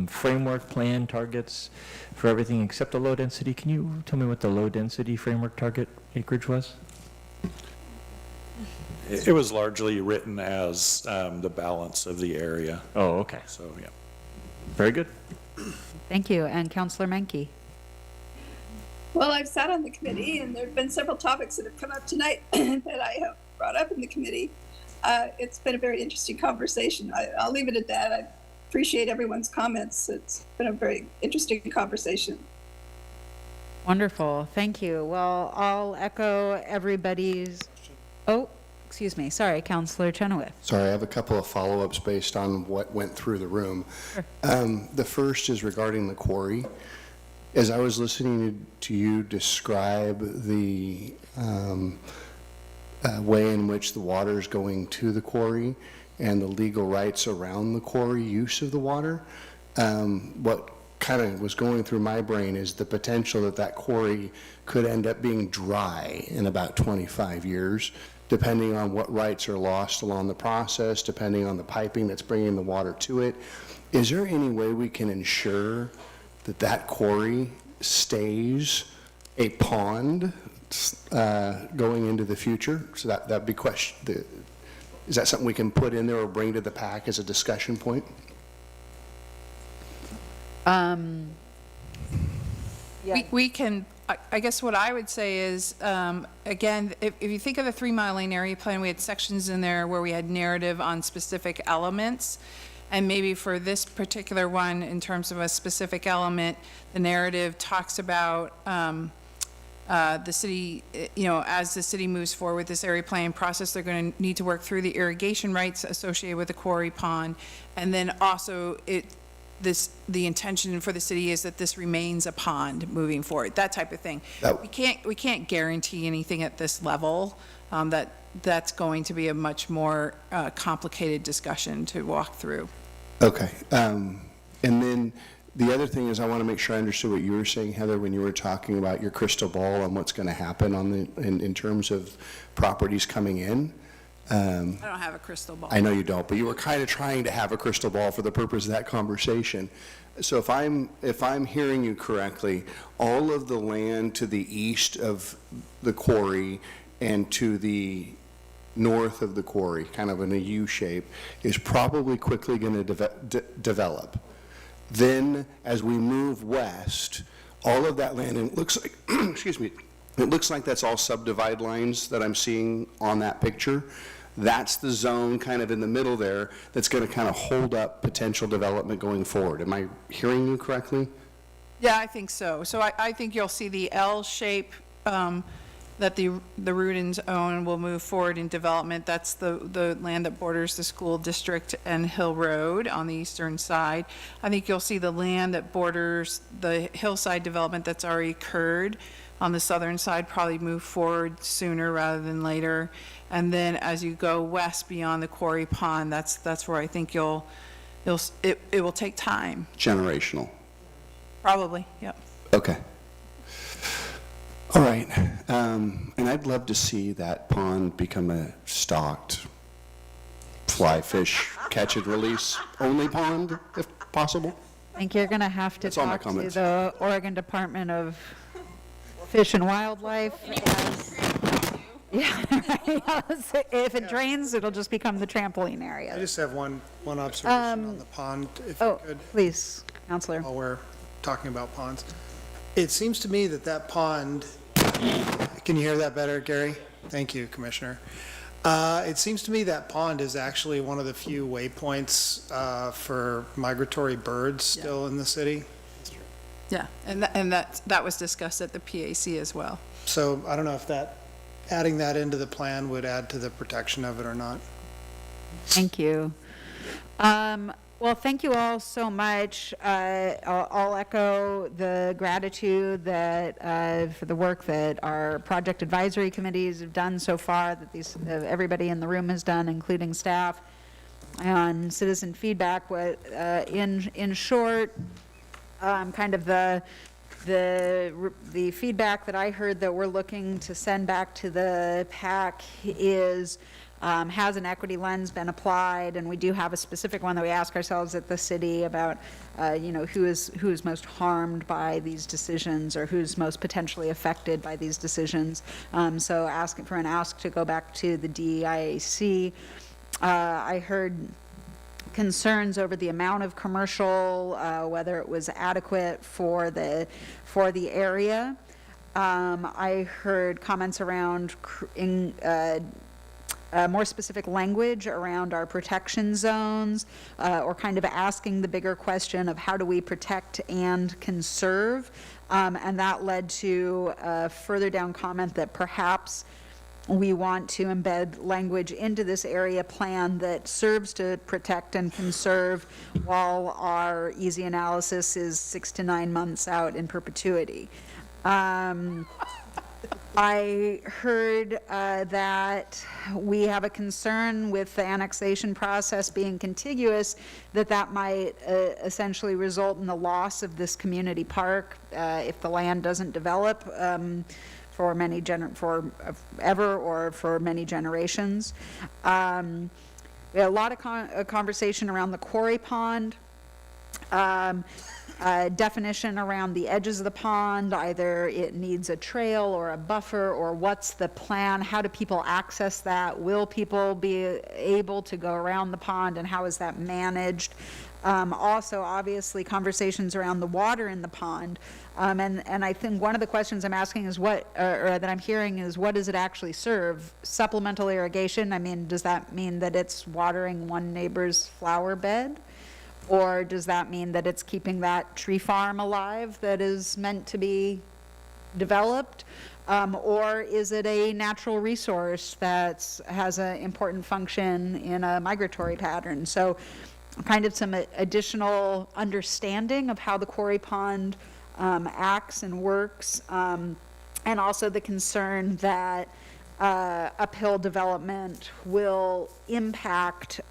framework plan targets for everything except the low density. Can you tell me what the low density framework target acreage was? It was largely written as the balance of the area. Oh, okay. So, yeah. Very good. Thank you. And Councillor Menke. Well, I've sat on the committee, and there have been several topics that have come up tonight that I have brought up in the committee. It's been a very interesting conversation. I'll leave it at that. I appreciate everyone's comments. It's been a very interesting conversation. Wonderful. Thank you. Well, I'll echo everybody's. Oh, excuse me. Sorry, Councillor Chenoweth. Sorry, I have a couple of follow-ups based on what went through the room. Sure. The first is regarding the quarry. As I was listening to you describe the way in which the water is going to the quarry and the legal rights around the quarry use of the water. What kind of was going through my brain is the potential that that quarry could end up being dry in about 25 years, depending on what rights are lost along the process, depending on the piping that's bringing the water to it. Is there any way we can ensure that that quarry stays a pond going into the future? So that'd be question. Is that something we can put in there or bring to the PAC as a discussion point? We can, I guess what I would say is, again, if you think of the 3 Mile Lane area plan, we had sections in there where we had narrative on specific elements. And maybe for this particular one, in terms of a specific element, the narrative talks about the city, as the city moves forward with this area planning process, they're going to need to work through the irrigation rights associated with the quarry pond. And then also the intention for the city is that this remains a pond moving forward, that type of thing. We can't guarantee anything at this level. That's going to be a much more complicated discussion to walk through. Okay. And then the other thing is I want to make sure I understood what you were saying, Heather, when you were talking about your crystal ball on what's going to happen in terms of properties coming in. I don't have a crystal ball. I know you don't, but you were kind of trying to have a crystal ball for the purpose of that conversation. So if I'm hearing you correctly, all of the land to the east of the quarry and to the north of the quarry, kind of in a U shape, is probably quickly going to develop. Then, as we move west, all of that land, and it looks like, excuse me, it looks like that's all subdivide lines that I'm seeing on that picture. That's the zone kind of in the middle there that's going to kind of hold up potential development going forward. Am I hearing you correctly? Yeah, I think so. So I think you'll see the L shape that the Rudins own will move forward in development. That's the land that borders the school district and Hill Road on the eastern side. I think you'll see the land that borders the hillside development that's already occurred on the southern side probably move forward sooner rather than later. And then as you go west beyond the quarry pond, that's where I think it will take time. Generational. Probably, yep. Okay. All right. And I'd love to see that pond become a stocked fly fish catch and release only pond, if possible. I think you're going to have to That's all my talk to comments. the Oregon Department of Fish and Wildlife. Yeah, if it drains, it'll just become the trampoline I area. just have one observation on the pond, if you could, Please, Counselor. while we're talking about ponds. It seems to me that pond, can you hear that better, Gary? Thank you, Commissioner. It seems to me that pond is actually one of the few waypoints for migratory birds still in the city. Yeah, and that was discussed at the PAC as well. So I don't know if adding that into the plan would add to the protection of it or not. Thank you. Well, thank you all so much. I'll echo the gratitude that for the work that our project advisory committees have done so far, that everybody in the room has done, including staff, on citizen feedback. In short, kind of the feedback that I heard that we're looking to send back to the PAC is, has an equity lens been applied? And we do have a specific one that we ask ourselves at the city about, who is most harmed by these decisions, or who's most potentially affected by these decisions. So asking for an ask to go back to the DEIAC. I heard concerns over the amount of commercial, whether it was adequate for the area. I heard comments around more specific language around our protection zones, or kind of asking the bigger question of how do we protect and conserve, and that led to a further down comment that perhaps we want to embed language into this area plan that serves to protect and conserve while our easy analysis is 6 to 9 months out in perpetuity. I heard that we have a concern with the annexation process being contiguous, that might essentially result in the loss of this community park if the land doesn't develop for ever or for many generations. We had a lot of conversation around the quarry pond. Definition around the edges of the pond, either it needs a trail or a buffer, or what's the plan? How do people access that? Will people be able to go around the pond, and how is that managed? Also, obviously, conversations around the water in the pond. And I think one of the questions I'm asking is or that I'm hearing is, what does it actually serve? Supplemental irrigation? I mean, does that mean that it's watering one neighbor's flower bed? Or does that mean that it's keeping that tree farm alive that is meant to be developed? Or is it a natural resource that has an important function in a migratory pattern? So kind of some additional understanding of how the quarry pond acts and works, and also the concern that uphill development will impact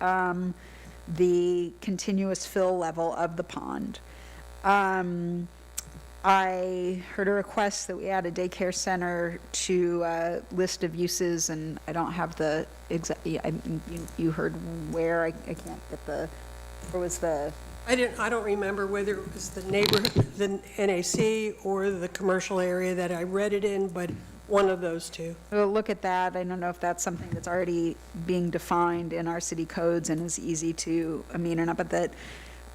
the continuous fill level of the pond. I heard a request that we add a daycare center to a list of uses, and I don't have the exact, you heard where, I can't get the, or was the? I don't remember whether it was the neighborhood, the NAC, or the commercial area that I read it in, but one of those two. We'll look at that. I don't know if that's something that's already being defined in our city codes and is easy to amend or not, but that,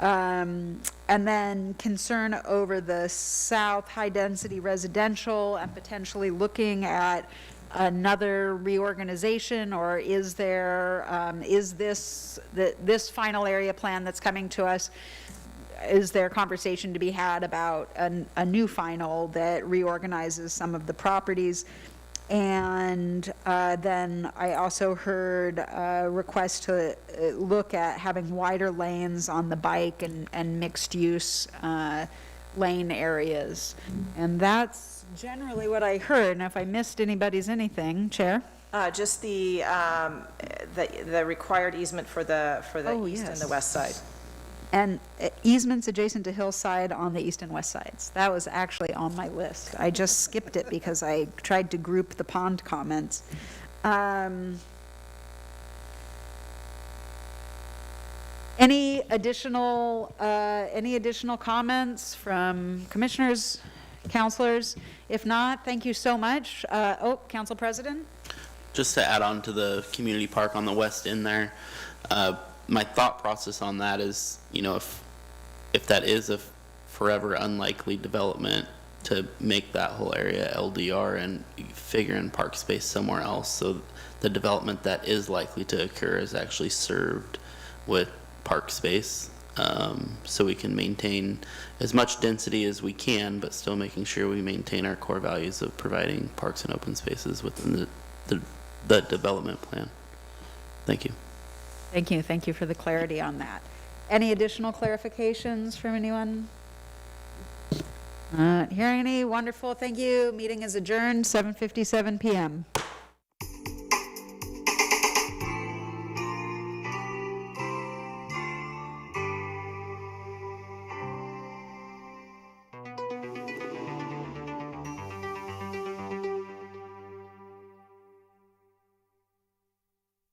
and then concern over the south high-density residential and potentially looking at another reorganization, or is there, is this final area plan that's coming to us, is there conversation to be had about a new final that reorganizes some of the properties? And then I also heard a request to look at having wider lanes on the bike and mixed use lane areas. And that's generally what I heard. And if I missed anything, Chair? Just the required easement for the east and the west side. And easements adjacent to hillside on the east and west sides. That was actually on my list. I just skipped it because I tried to group the pond comments. Any additional comments from commissioners, counselors? If not, thank you so much. Council President? Just to add on to the community park on the west end there, my thought process on that is, if that is a forever unlikely development, to make that whole area LDR and figure in park space somewhere else, so the development that is likely to occur is actually served with park space, so we can maintain as much density as we can, but still making sure we maintain our core values of providing parks and open spaces within the development plan. Thank you. Thank you. Thank you for the clarity on that. Any additional clarifications from anyone? Not hearing any. Wonderful. Thank you. Meeting is adjourned, 7:57 p.m.